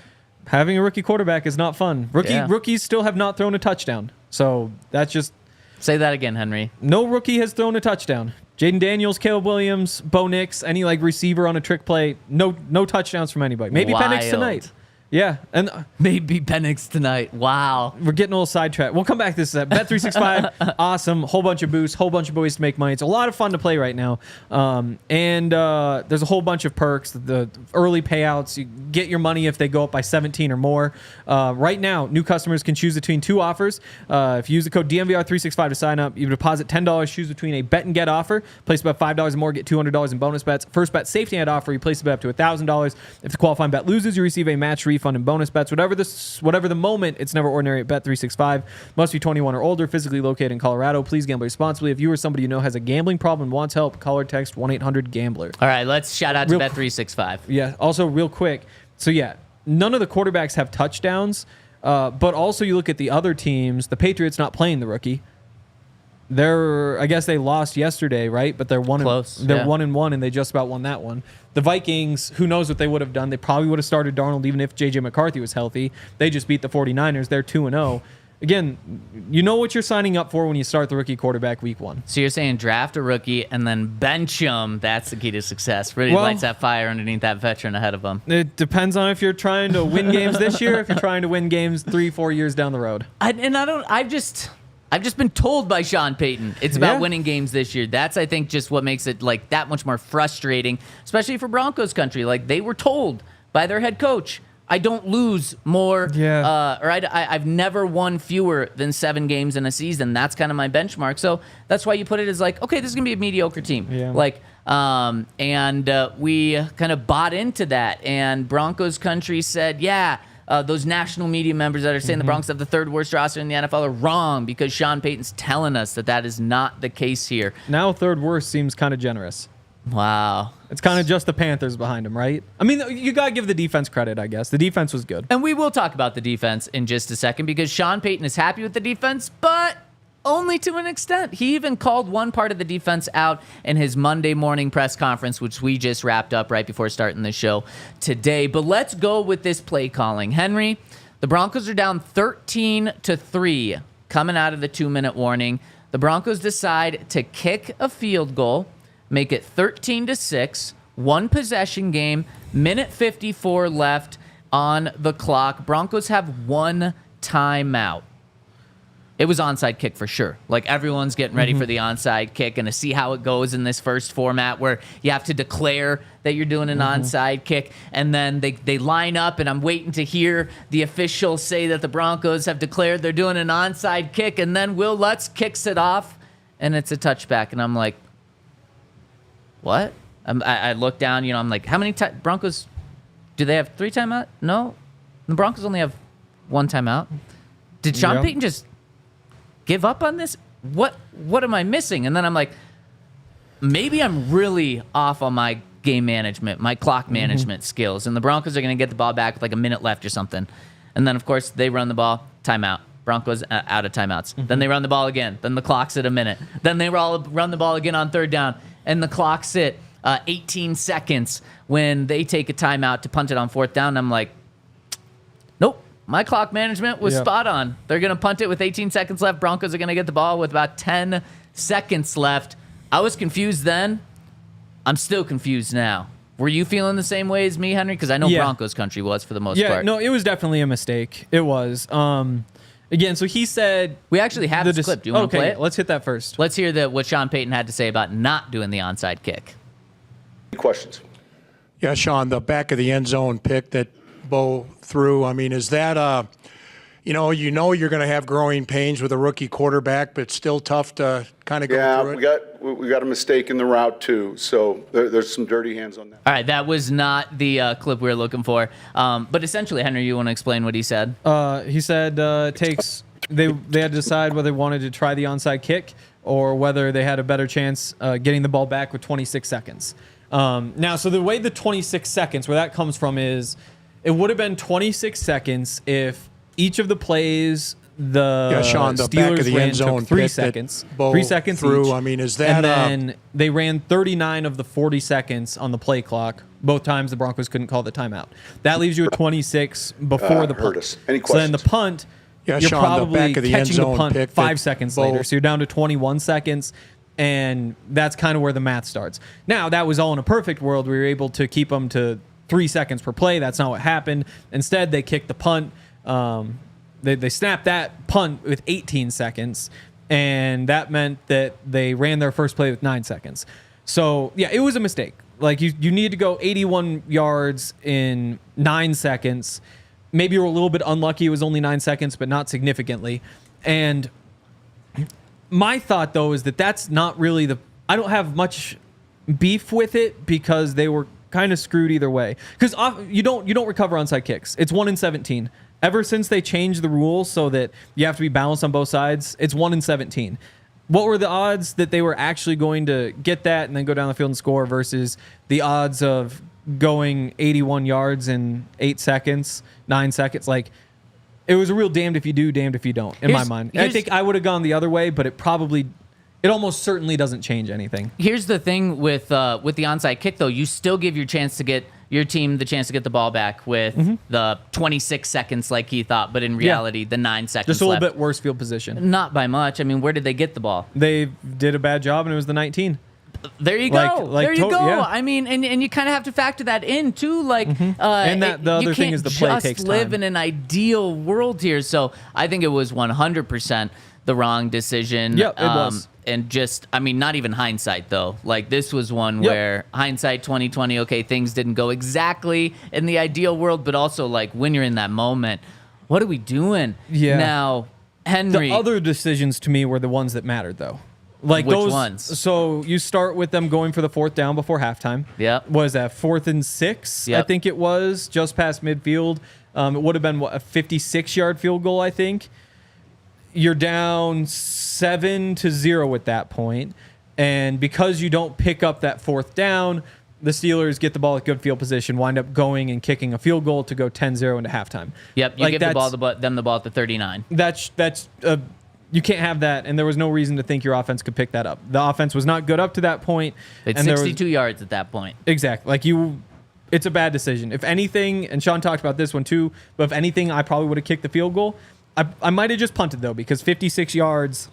having a rookie quarterback is not fun. Rookies still have not thrown a touchdown, so that's just Say that again, Henry. no rookie has thrown a touchdown. Jaden Daniels, Caleb Williams, Bo Nix, any receiver on a trick play, no touchdowns from anybody. Maybe Penix Wild. tonight. Yeah, and Maybe Penix tonight. Wow. we're getting a little sidetracked. We'll come back to this. Bet365, awesome. Whole bunch of boosts, whole bunch of ways to make money. It's a lot of fun to play right now. And there's a whole bunch of perks. The early payouts, you get your money if they go up by 17 or more. Right now, new customers can choose between 2 offers. If you use the code DNVR365 to sign up, you deposit $10, choose between a bet and get offer. Place about $5 or more, get $200 in bonus bets. First bet safety net offer, you place the bet up to $1,000. If the qualifying bet loses, you receive a match refund and bonus bets. Whatever the moment, it's never ordinary at Bet365. Must be 21 or older, physically located in Colorado. Please gamble responsibly. If you or somebody you know has a gambling problem and wants help, call or text 1-800-GAMBLER. All right, let's shout out to Bet365. Yeah, also real quick. So yeah, none of the quarterbacks have touchdowns, but also you look at the other teams, the Patriots not playing the rookie. I guess they lost yesterday, right? But they're Close, they're yeah. 1-1, and they just about won that one. The Vikings, who knows what they would have done? They probably would have started Darnold even if J.J. McCarthy was healthy. They just beat the 49ers. They're 2-0. Again, you know what you're signing up for when you start the rookie quarterback week 1. So you're saying draft a rookie and then bench him. That's the key to success. Really lights that fire underneath that veteran ahead of him. It depends on if you're trying to win games this year, if you're trying to win games 3-4 years down the road. I've just been told by Sean Payton it's about Yeah. winning games this year. That's, I think, just what makes it that much more frustrating, especially for Broncos country. They were told by their head coach, I don't lose more, or I've never won fewer than 7 games in a season. That's kind of my benchmark. So that's why you put it as okay, this is going to be a mediocre team. Yeah. We kind of bought into that. And Broncos country said, those national media members that are saying the Broncos have the 3rd worst roster in the NFL are wrong because Sean Payton's telling us that is not the case here. Now 3rd worst seems kind of generous. Wow. It's kind of just the Panthers behind him, right? I mean, you got to give the defense credit, I guess. The defense was good. And we will talk about the defense in just a second because Sean Payton is happy with the defense, but only to an extent. He even called one part of the defense out in his Monday morning press conference, which we just wrapped up right before starting the show today. But let's go with this play calling. Henry, the Broncos are down 13-3 coming out of the 2-minute warning. The Broncos decide to kick a field goal, make it 13-6, 1 possession game, minute 54 left on the clock. Broncos have 1 timeout. it was onside kick for sure. Like everyone's getting ready for the onside kick and to see how it goes in this first format where you have to declare that you're doing an onside kick, and then they line up, and I'm waiting to hear the official say that the Broncos have declared they're doing an onside kick, and then Will Lutz kicks it off, and it's a touchback, and I'm like, what? I look down, I'm like, how many Broncos, do they have 3 timeout? No. The Broncos only have 1 timeout. Did Sean Payton just give up on this? What am I missing? And then I'm like, maybe I'm really off on my game management, my clock management skills, and the Broncos are going to get the ball back with like a minute left or something. And then, of course, they run the ball, timeout. Broncos out of timeouts. Then they run the ball again. Then the clock's at a minute. Then they run the ball again on 3rd down, and the clock's at 18 seconds when they take a timeout to punt it on 4th down. I'm like, nope. My clock management was spot on. They're going to punt it with 18 seconds left. Broncos are going to get the ball with about 10 seconds left. I was confused then. I'm still confused now. Were you feeling the same way as me, Henry? Because I know Broncos Country was for the most part. Yeah, no, it was definitely a mistake. It was. Again, so he said... We actually have this clip. Do you want to play it? Let's hit that first. Let's hear what Sean Payton had to say about not doing the onside kick. Questions? Yeah, Sean, the back of the end zone pick that Bo threw, I mean, is that you're going to have growing pains with a rookie quarterback, but it's still tough to kind of go through it? we got a mistake in the route too, so there's some dirty hands on that. All right, that was not the clip we were looking for. But essentially, Henry, you want to explain what he said? He said it takes they had to decide whether they wanted to try the onside kick or whether they had a better chance getting the ball back with 26 seconds. Now, so the way the 26 seconds, where that comes from is it would have been 26 seconds if each of the plays Sean, the Steelers back of the ran end zone took 3 pick seconds. Bo 3 seconds threw, each. I mean, is that... And then they ran 39 of the 40 seconds on the play clock. Both times the Broncos couldn't call the timeout. That leaves you at 26 before the punt. Any questions? So then the punt, you're Sean, probably the back of the end catching the zone punt pick 5 seconds later. So you're down to 21 seconds. And that's kind of where the math starts. Now, that was all in a perfect world. We were able to keep them to 3 seconds per play. That's not what happened. Instead, they kicked the punt. They snapped that punt with 18 seconds, and that meant that they ran their first play with 9 seconds. So, yeah, it was a mistake. Like, you need to go 81 yards in 9 seconds. Maybe you were a little bit unlucky. It was only 9 seconds, but not significantly. And my thought, though, is that that's not really I don't have much beef with it because they were kind of screwed either way. Because you don't recover onside kicks. It's 1 in 17. Ever since they changed the rules so that you have to be balanced on both sides, it's 1 in 17. What were the odds that they were actually going to get that and then go down the field and score versus the odds of going 81 yards in 8 seconds, 9 seconds? Like, it was a real damned if you do, damned if you don't, in my mind. I think I would have gone the other way, but it almost certainly doesn't change anything. Here's the thing with the onside kick, though. You still give your team the chance to get the ball back with the 26 seconds like he thought, but in reality, the 9 seconds Just a little left. bit worse field position. Not by much. I mean, where did they get the ball? They did a bad job, and it was the 19. There you go. There you go. Yeah. I mean, and you kind of have to factor that in, too. Like, and that the other thing is the play takes time. You can't just live in an ideal world here. So I think it was 100% the wrong decision. Yep, it was. And just, I mean, not even hindsight, though. Like, this was one where hindsight 2020, okay, things didn't go exactly in the ideal world, but also, like, when you're in that moment, what are we doing? Yeah. Now, Henry. The other decisions to me were the ones that mattered, though. Like Which those ones? So you start with them going for the 4th down before halftime. Yeah. Was that 4th and 6? Yep. I think it was just past midfield. It would have been a 56-yard field goal, I think. You're down 7-0 at that point, and because you don't pick up that 4th down, the Steelers get the ball at good field position, wind up going and kicking a field goal to go 10-0 into halftime. Yep, you give them the ball at the 39. That's you can't have that, and there was no reason to think your offense could pick that up. The offense was not good up to that point. It's 62 yards at that point. Exactly. It's a bad decision. If anything, and Sean talked about this one too, but if anything, I probably would have kicked the field goal. I might have just punted, though, because 56 yards,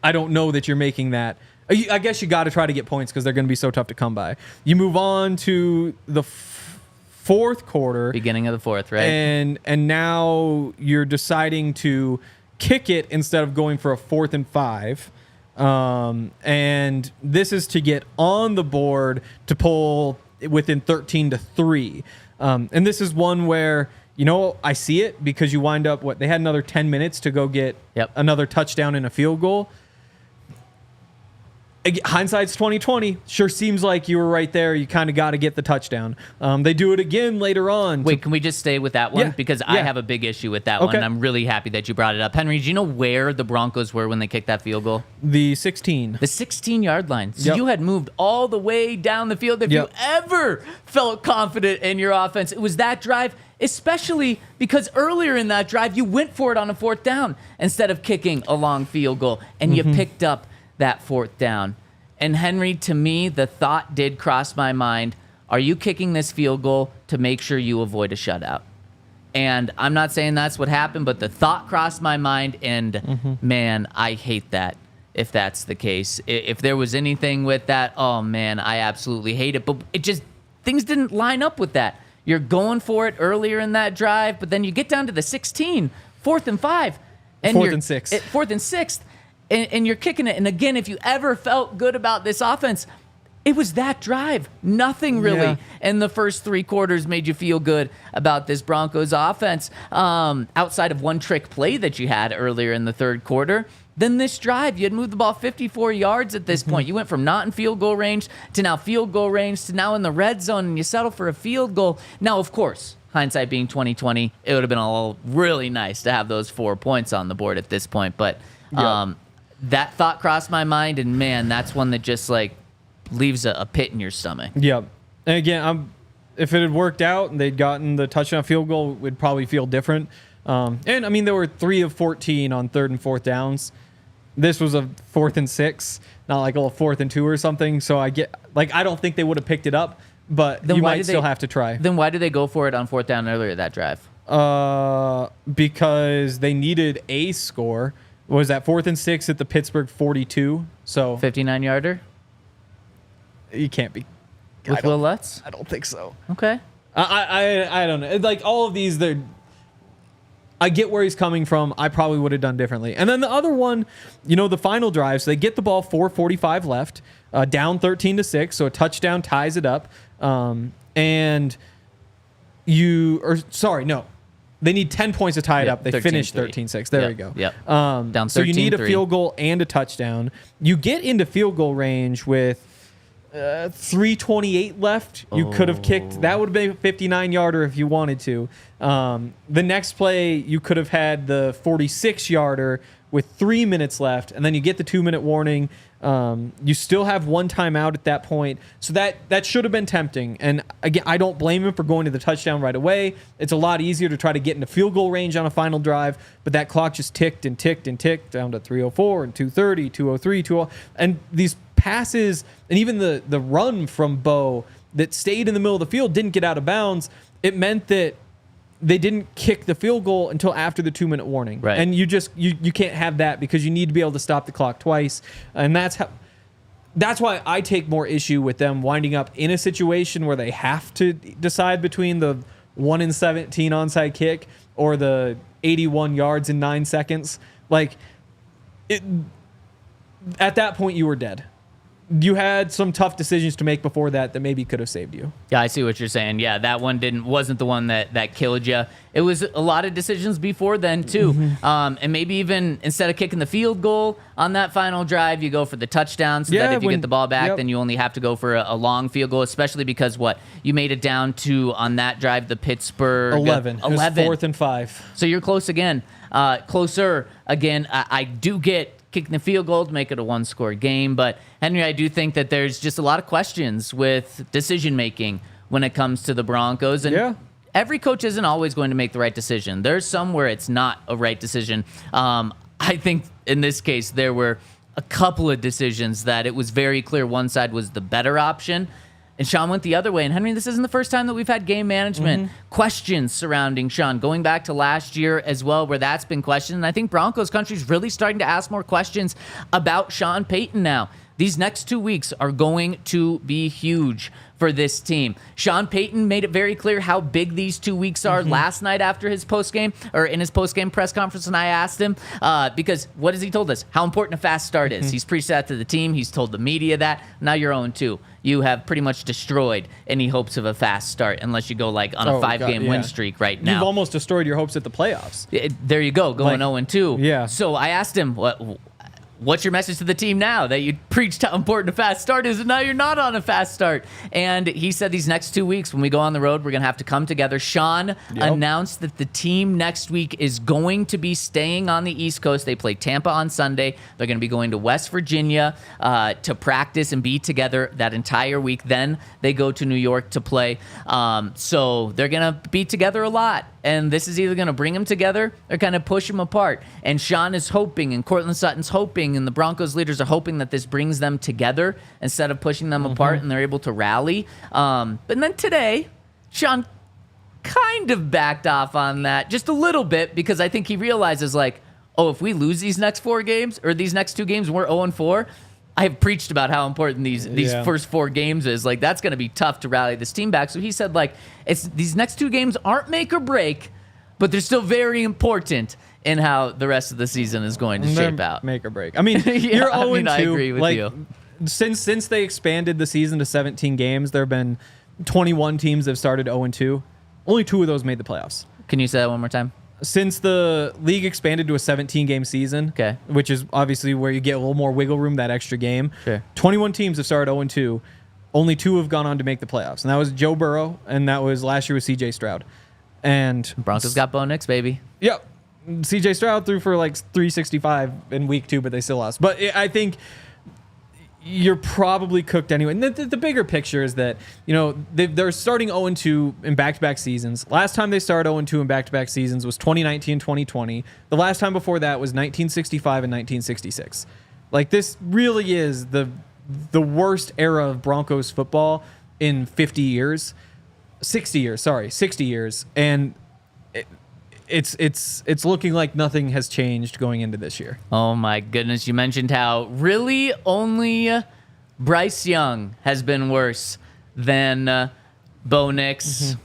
I don't know that you're making that. I guess you got to try to get points because they're going to be so tough to come by. You move on to the fourth quarter. Beginning of the fourth, right? And now you're deciding to kick it instead of going for a 4th and 5. And this is to get on the board to pull within 13-3. And this is one where, I see it because you wind up, they had another 10 minutes to go get another touchdown and a field goal. Hindsight's 2020. Sure seems like you were right there. You kind of got to get the touchdown. They do it again later on. Wait, can we just stay with that one? Yeah. Because I have a big issue with that one. And I'm really happy that you brought it up. Henry, do you know where the Broncos were when they kicked that field goal? The 16. The 16-yard line. So you had moved all the way down the field. If you ever felt confident in your offense, it was that drive, especially because earlier in that drive, you went for it on a 4th down instead of kicking a long field goal. And you picked up that 4th down. And Henry, to me, the thought did cross my mind, are you kicking this field goal to make sure you avoid a shutout? And I'm not saying that's what happened, but the thought crossed my mind, and man, I hate that if that's the case. If there was anything with that, oh man, I absolutely hate it. But it just, things didn't line up with that. You're going for it earlier in that drive, but then you get down to the 16, 4th and 5. And 4th and 6. 4th and 6th. And you're kicking it. And again, if you ever felt good about this offense, it was that drive. Nothing really in the first 3 quarters made you feel good about this Broncos offense, outside of one trick play that you had earlier in the 3rd quarter. Then this drive, you had moved the ball 54 yards at this point. You went from not in field goal range to now field goal range to now in the red zone, and you settle for a field goal. Now, of course, hindsight being 2020, it would have been all really nice to have those 4 points on the board at this point. But that thought crossed my mind, and man, that's one that just leaves a pit in your stomach. Yep. And again, if it had worked out and they'd gotten the touchdown field goal, it would probably feel different. And I mean, there were 3 of 14 on 3rd and 4th downs. This was a 4th and 6, not like a 4th and 2 or something. So I don't think they would have picked it up, but then you might still have to try. Then why did they go for it on 4th down earlier that drive? Because they needed a score. Was that 4th and 6 at the Pittsburgh 42? So 59-yarder? You can't be. With Will Lutz? I don't think so. Okay. I don't know. All of these, I get where he's coming from. I probably would have done differently. And then the other one, the final drive, so they get the ball 4:45 left, down 13-6, so a touchdown ties it up. They need 10 points to tie it up. They finished 13-6. There we go. Yep. Down 13-3. So you need a field goal and a touchdown. You get into field goal range with 3:28 left. You could have kicked. That would have been a 59-yarder if you wanted to. The next play, you could have had the 46-yarder with 3 minutes left, and then you get the 2-minute warning. You still have one timeout at that point. So that should have been tempting. And again, I don't blame him for going to the touchdown right away. It's a lot easier to try to get into field goal range on a final drive, but that clock just ticked and ticked and ticked down to 3:04 and 2:30, 2:03, 2:00. And these passes and even the run from Bo that stayed in the middle of the field didn't get out of bounds. It meant that they didn't kick the field goal until after the 2-minute warning. Right. And you can't have that because you need to be able to stop the clock twice. And that's why I take more issue with them winding up in a situation where they have to decide between the 1-17 onside kick or the 81 yards in 9 seconds. At that point, you were dead. You had some tough decisions to make before that maybe could have saved you. Yeah, I see what you're saying. Yeah, that one wasn't the one that killed you. It was a lot of decisions before then too. And maybe even instead of kicking the field goal on that final drive, you go for the touchdown so that if you get the ball back, then you only have to go for a long field goal, especially because you made it down to, on that drive, the Pittsburgh 11. It was 4th and 5. So you're close again. Closer again. I do get kicking the field goal to make it a 1-score game. But, Henry, I do think that there's just a lot of questions with decision-making when it comes to the Broncos. And every coach isn't always going to make the right decision. There's some where it's not a right decision. I think in this case there were a couple of decisions that it was very clear one side was the better option. And Sean went the other way. And Henry, this isn't the first time that we've had game management questions surrounding Sean, going back to last year as well, where that's been questioned. And I think Broncos Country is really starting to ask more questions about Sean Payton now. These next 2 weeks are going to be huge for this team. Sean Payton made it very clear how big these 2 weeks are last night after his postgame, or in his postgame press conference, and I asked him, because what has he told us? How important a fast start is. He's preached that to the team. He's told the media that. Now you're 0-2. You have pretty much destroyed any hopes of a fast start unless you go like on a 5-game win streak right now. You've almost destroyed your hopes at the playoffs. There you go, going 0-2. Yeah. So I asked him, what's your message to the team now that you preached how important a fast start is and now you're not on a fast start? And he said these next 2 weeks when we go on the road, we're going to have to come together. Sean announced that the team next week is going to be staying on the East Coast. They play Tampa on Sunday. They're going to be going to West Virginia to practice and be together that entire week. Then they go to New York to play. So they're going to be together a lot. And this is either going to bring them together or kind of push them apart. And Sean is hoping, and Courtland Sutton's hoping, and the Broncos leaders are hoping that this brings them together instead of pushing them apart, and they're able to rally. But then today, Sean kind of backed off on that just a little bit because I think he realizes, like, oh, if we lose these next 4 games or these next 2 games, we're 0-4. I have preached about how important these first 4 games is. Like, that's going to be tough to rally this team back. So he said, like, these next 2 games aren't make or break, but they're still very important in how the rest of the season is going to shape out. Make or break. I mean, you're 0-2. I agree with you. Since they expanded the season to 17 games, there have been 21 teams that have started 0-2. Only 2 of those made the playoffs. Can you say that one more time? Since the league expanded to a 17-game season, which is obviously where you get a little more wiggle room, that extra game, 21 teams have started 0-2. Only 2 have gone on to make the playoffs. And that was Joe Burrow, and that was last year with C.J. Stroud. And Broncos got Bo Nix, baby. Yep. C.J. Stroud threw for like 365 in week 2, but they still lost. But I think you're probably cooked anyway. And the bigger picture is that, you know, they're starting 0-2 in back-to-back seasons. Last time they started 0-2 in back-to-back seasons was 2019, 2020. The last time before that was 1965 and 1966. Like, this really is the worst era of Broncos football in 50 years. 60 years, sorry. 60 years. And it's looking like nothing has changed going into this year. Oh my goodness. You mentioned how really only Bryce Young has been worse than Bo Nix.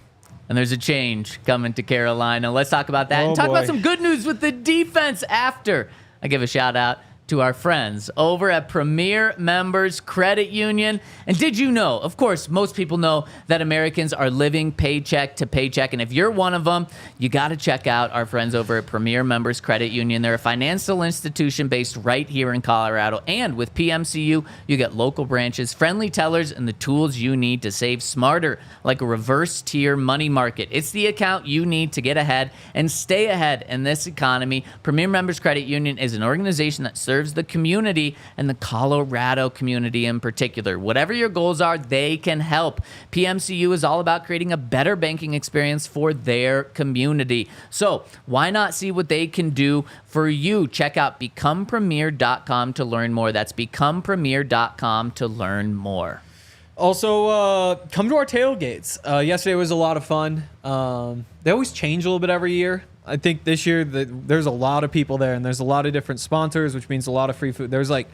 And there's a change coming to Carolina. Let's talk about that and talk about some good news with the defense after I give a shout out to our friends over at Premier Members Credit Union. And did you know, of course, most people know that Americans are living paycheck to paycheck. And if you're one of them, you got to check out our friends over at Premier Members Credit Union. They're a financial institution based right here in Colorado. And with PMCU, you get local branches, friendly tellers, and the tools you need to save smarter, like a reverse tier money market. It's the account you need to get ahead and stay ahead in this economy. Premier Members Credit Union is an organization that serves the community and the Colorado community in particular. Whatever your goals are, they can help. PMCU is all about creating a better banking experience for their community. So why not see what they can do for you? Check out becomepremier.com to learn more. That's becomepremier.com to learn more. Also, come to our tailgates. Yesterday was a lot of fun. They always change a little bit every year. I think this year there's a lot of people there, and there's a lot of different sponsors, which means a lot of free food. There's like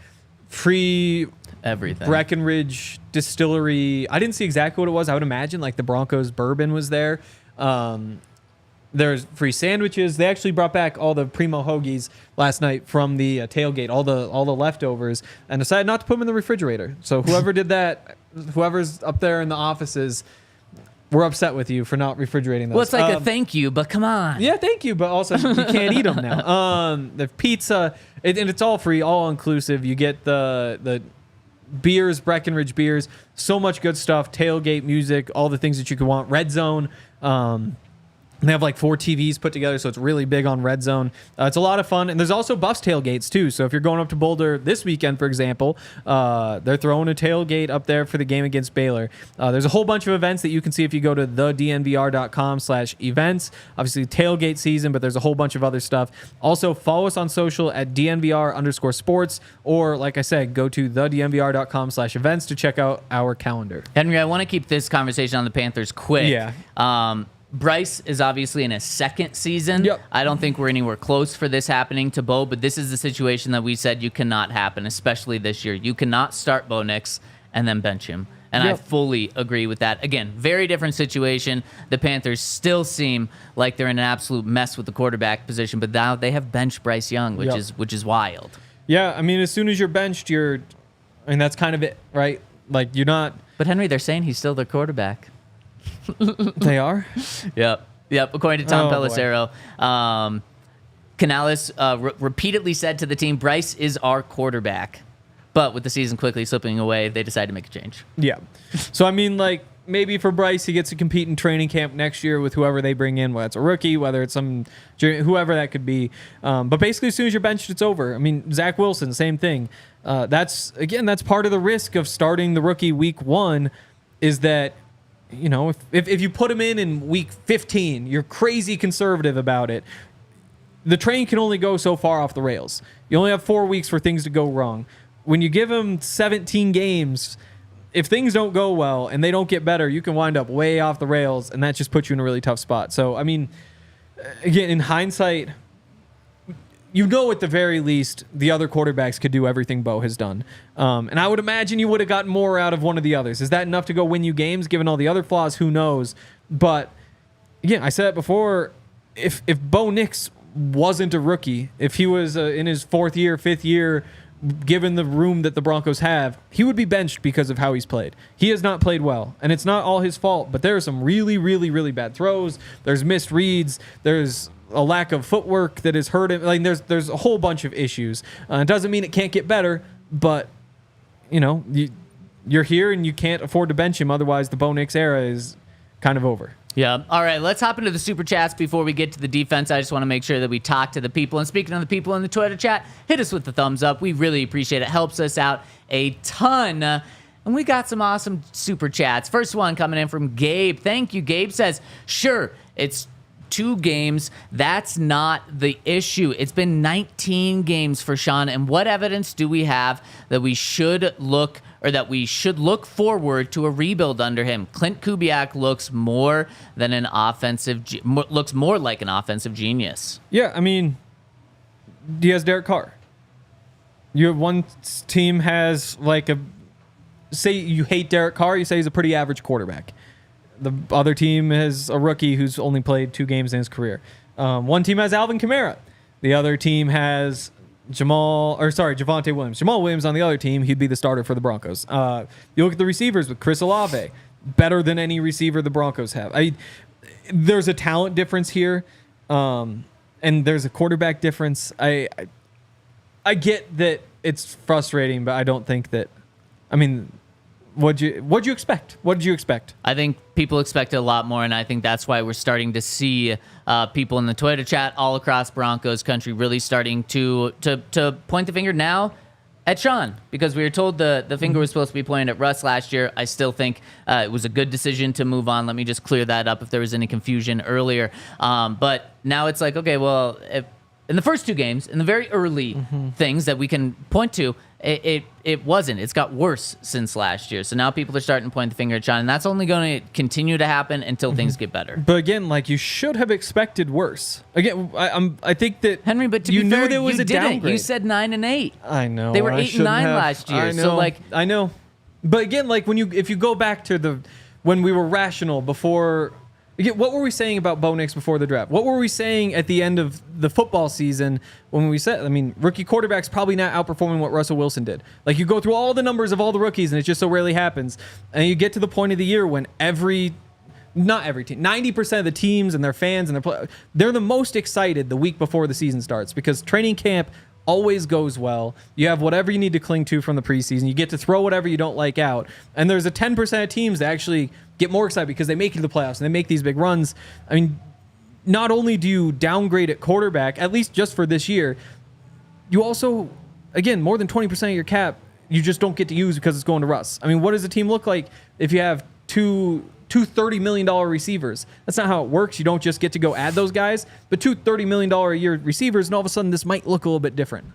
free everything. Breckenridge Distillery. I didn't see exactly what it was. I would imagine like the Broncos bourbon was there. There's free sandwiches. They actually brought back all the Primo hoagies last night from the tailgate, all the leftovers, and decided not to put them in the refrigerator. So whoever did that, whoever's up there in the offices, we're upset with you for not refrigerating those. Well, it's like a thank you, but come on. Yeah, thank you, but also you can't eat them now. The pizza, and it's all free, all inclusive. You get the beers, Breckenridge beers, so much good stuff, tailgate music, all the things that you could want. Red Zone. They have like 4 TVs put together, so it's really big on Red Zone. It's a lot of fun. And there's also Buffs tailgates, too. So if you're going up to Boulder this weekend, for example, they're throwing a tailgate up there for the game against Baylor. There's a whole bunch of events that you can see if you go to thednvr.com/events. Obviously, tailgate season, but there's a whole bunch of other stuff. Also, follow us on social at DNVR_sports. Or, like I said, go to thednvr.com/events to check out our calendar. Henry, I want to keep this conversation on the Panthers quick. Yeah. Bryce is obviously in his second season. Yep. I don't think we're anywhere close for this happening to Bo, but this is the situation that we said you cannot happen, especially this year. You cannot start Bo Nix and then bench him. And I fully agree with that. Again, very different situation. The Panthers still seem like they're in an absolute mess with the quarterback position, but now they have benched Bryce Young, which is wild. Yeah, I mean, as soon as you're benched, that's kind of it, right? Like, you're not... But Henry, they're saying he's still their quarterback. They are? Yep. According to Tom Oh, Pelissero, Canales repeatedly said to the team, Bryce is our quarterback. But with the season quickly slipping away, they decided to make a change. Yeah. So, I mean, like, maybe for Bryce, he gets to compete in training camp next year with whoever they bring in, whether it's a rookie, whether it's whoever that could be. But basically, as soon as you're benched, it's over. I mean, Zach Wilson, same thing. That's part of the risk of starting the rookie week 1 is that, if you put him in week 15, you're crazy conservative about it. The train can only go so far off the rails. You only have 4 weeks for things to go wrong. When you give him 17 games, if things don't go well and they don't get better, you can wind up way off the rails, and that just puts you in a really tough spot. So, I mean, again, in hindsight, at the very least, the other quarterbacks could do everything Bo has done. And I would imagine you would have gotten more out of one of the others. Is that enough to go win you games, given all the other flaws? Who knows? But, again, I said it before, if Bo Nix wasn't a rookie, if he was in his 4th year, 5th year, given the room that the Broncos have, he would be benched because of how he's played. He has not played well, and it's not all his fault, but there are some really, really, really bad throws. There's missed reads. There's a lack of footwork that has hurt him. Like, there's a whole bunch of issues. It doesn't mean it can't get better, but, you're here and you can't afford to bench him. Otherwise, the Bo Nix era is kind of over. Yeah. All right, let's hop into the Super Chats before we get to the defense. I just want to make sure that we talk to the people. And speaking of the people in the Twitter chat, hit us with the thumbs up. We really appreciate it. Helps us out a ton. And we got some awesome Super Chats. First one coming in from Gabe. Thank you. Gabe says, sure, it's 2 games. That's not the issue. It's been 19 games for Sean. And what evidence do we have that we should look forward to a rebuild under him? Clint Kubiak looks more like an offensive genius. Yeah, I mean, he has Derek Carr. You have one team has say you hate Derek Carr, you say he's a pretty average quarterback. The other team has a rookie who's only played 2 games in his career. One team has Alvin Kamara. The other team has Javonte Williams. Jamal Williams on the other team, he'd be the starter for the Broncos. You look at the receivers with Chris Olave, better than any receiver the Broncos have. There's a talent difference here, and there's a quarterback difference. I get that it's frustrating, but I don't think that. I mean, what'd you expect? What did you expect? I think people expected a lot more, and I think that's why we're starting to see people in the Twitter chat all across Broncos country really starting to point the finger now at Sean, because we were told the finger was supposed to be pointed at Russ last year. I still think it was a good decision to move on. Let me just clear that up if there was any confusion earlier. But now it's like, okay, well, in the first 2 games, in the very early things that we can point to, it wasn't. It's got worse since last year. So now people are starting to point the finger at Sean, and that's only going to continue to happen until things get better. But again, you should have expected worse. Again, I think that Henry, but to you be knew fair, there was you a didn't. downgrade. You said 9-8. I know. They were I 8-9 last year. I know. So I know. But again, if you go back to when we were rational before. What were we saying about Bo Nix before the draft? What were we saying at the end of the football season when we said, rookie quarterback's probably not outperforming what Russell Wilson did. You go through all the numbers of all the rookies, and it just so rarely happens. And you get to the point of the year when not every team, 90% of the teams and their fans and they're the most excited the week before the season starts, because training camp always goes well. You have whatever you need to cling to from the preseason. You get to throw whatever you don't like out. And there's a 10% of teams that actually get more excited because they make it to the playoffs and they make these big runs. Not only do you downgrade at quarterback, at least just for this year, you also, again, more than 20% of your cap, you just don't get to use because it's going to Russ. What does a team look like if you have two $30 million receivers? That's not how it works. You don't just get to go add those guys, but 2 $30 million a year receivers, and all of a sudden this might look a little bit different.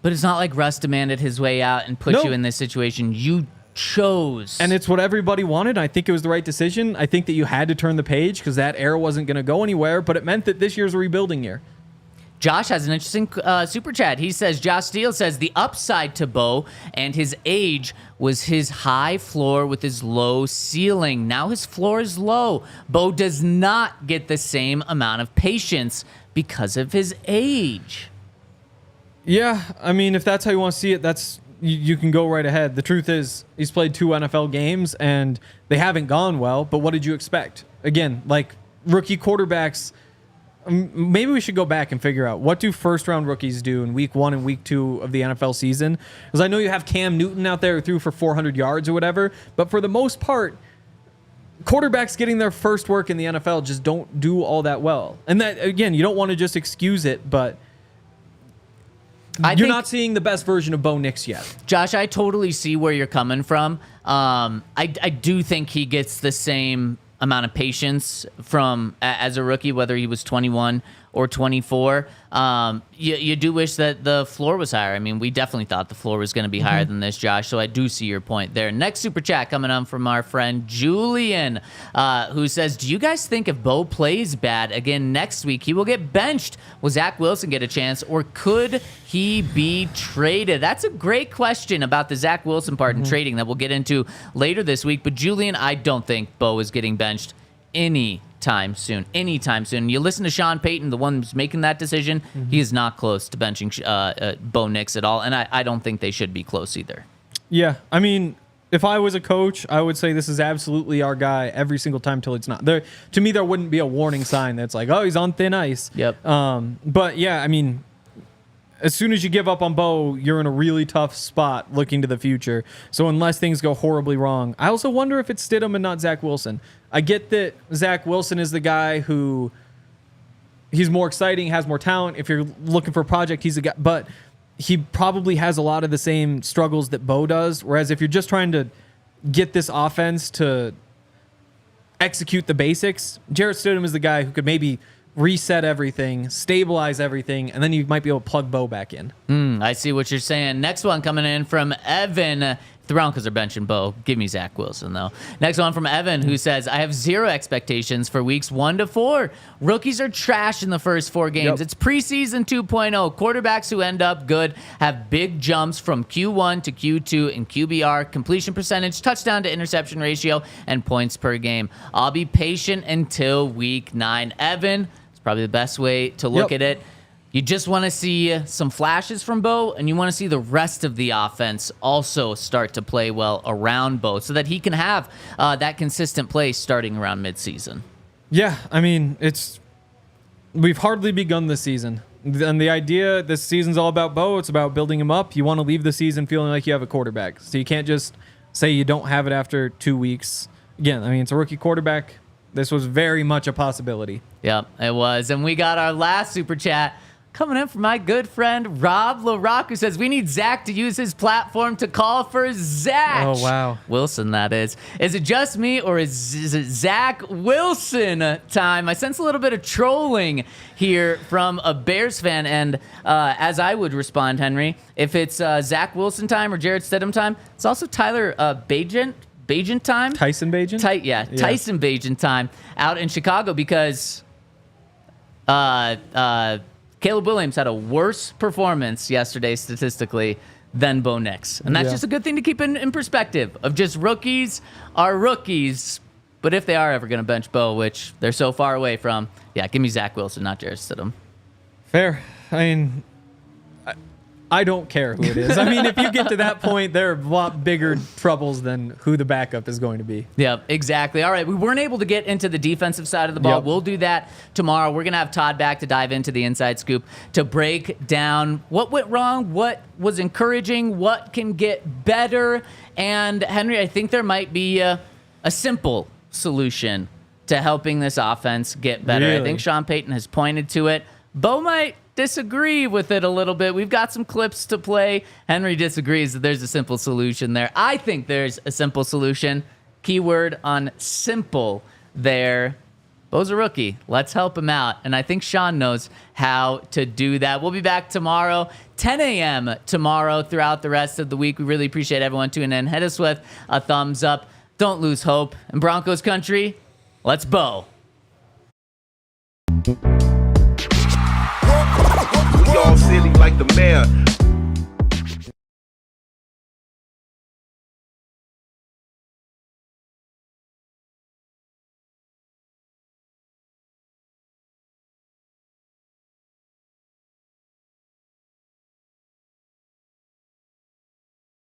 But it's not like Russ demanded his way out and put you in this situation. You chose. And it's what everybody wanted. I think it was the right decision. I think that you had to turn the page because that era wasn't going to go anywhere, but it meant that this year's a rebuilding year. Josh has an interesting super chat. He says, Josh Steele says, the upside to Bo and his age was his high floor with his low ceiling. Now his floor is low. Bo does not get the same amount of patience because of his age. Yeah, I mean, if that's how you want to see it, you can go right ahead. The truth is, he's played 2 NFL games, and they haven't gone well, but what did you expect? Again, like rookie quarterbacks, maybe we should go back and figure out, what do first-round rookies do in week 1 and week 2 of the NFL season? Because I know you have Cam Newton out there who threw for 400 yards or whatever, but for the most part, quarterbacks getting their first work in the NFL just don't do all that well. And that, again, you don't want to just excuse it, but you're not seeing the best version of Bo Nix yet. Josh, I totally see where you're coming from. I do think he gets the same amount of patience from as a rookie, whether he was 21 or 24. You do wish that the floor was higher. I mean, we definitely thought the floor was going to be higher than this, Josh, so I do see your point there. Next super chat coming on from our friend Julian, who says, do you guys think if Bo plays bad again next week, he will get benched? Will Zach Wilson get a chance, or could he be traded? That's a great question about the Zach Wilson part and trading that we'll get into later this week. But Julian, I don't think Bo is getting benched anytime soon. You listen to Sean Payton, the one who's making that decision. He is not close to benching Bo Nix at all, and I don't think they should be close either. Yeah, I mean, if I was a coach, I would say this is absolutely our guy every single time till it's not. There, to me, there wouldn't be a warning sign that's like, oh, he's on thin ice. Yep. But yeah, I mean, as soon as you give up on Bo, you're in a really tough spot looking to the future. So unless things go horribly wrong, I also wonder if it's Stidham and not Zach Wilson. I get that Zach Wilson is the guy who he's more exciting, has more talent. If you're looking for a project, he's a guy, but he probably has a lot of the same struggles that Bo does. Whereas if you're just trying to get this offense to execute the basics, Jarrett Stidham is the guy who could maybe reset everything, stabilize everything, and then you might be able to plug Bo back in. I see what you're saying. Next one coming in from Evan. The Broncos are benching Bo. Give me Zach Wilson, though. Next one from Evan, who says, I have zero expectations for weeks 1 to 4. Rookies are trash in the first 4 games. Yep. It's preseason 2.0. Quarterbacks who end up good have big jumps from Q1 to Q2 in QBR, completion percentage, touchdown to interception ratio, and points per game. I'll be patient until week 9. Evan, it's probably the best way to look at it. You just want to see some flashes from Bo, and you want to see the rest of the offense also start to play well around Bo so that he can have that consistent play starting around midseason. Yeah, I mean, we've hardly begun the season. And the idea this season's all about Bo. It's about building him up. You want to leave the season feeling like you have a quarterback. So you can't just say you don't have it after 2 weeks. Again, I mean, it's a rookie quarterback. This was very much a possibility. Yep, it was. And we got our last super chat coming in from my good friend Rob LaRock, who says, we need Zach to use his platform to call for Zach. Oh, wow. Wilson, that is. Is it just me, or is it Zach Wilson time? I sense a little bit of trolling here from a Bears fan. And as I would respond, Henry, if it's Zach Wilson time or Jarrett Stidham time, it's also Tyler Bagent time. Tyson Bagent? Tyson Bagent time out in Chicago, because Caleb Williams had a worse performance yesterday statistically than Bo Nix. And that's just a good thing to keep in perspective of just rookies are rookies. But if they are ever going to bench Bo, which they're so far away from, give me Zach Wilson, not Jarrett Stidham. Fair. I mean, I don't care who it is. I mean, if you get to that point, there are a lot bigger troubles than who the backup is going to be. Yeah, exactly. All right, we weren't able to get into the defensive side of the ball. Yep. We'll do that tomorrow. We're going to have Todd back to dive into the inside scoop to break down what went wrong, what was encouraging, what can get better. And, Henry, I think there might be a simple solution to helping this offense get better. Really? I think Sean Payton has pointed to it. Bo might disagree with it a little bit. We've got some clips to play. Henry disagrees that there's a simple solution there. I think there's a simple solution. Keyword on simple there. Bo's a rookie. Let's help him out. And I think Sean knows how to do that. We'll be back tomorrow, 10 a.m. tomorrow throughout the rest of the week. We really appreciate everyone tuning in. Hit us with a thumbs up. Don't lose hope. In Broncos country, let's Bo. We all silly like the mayor.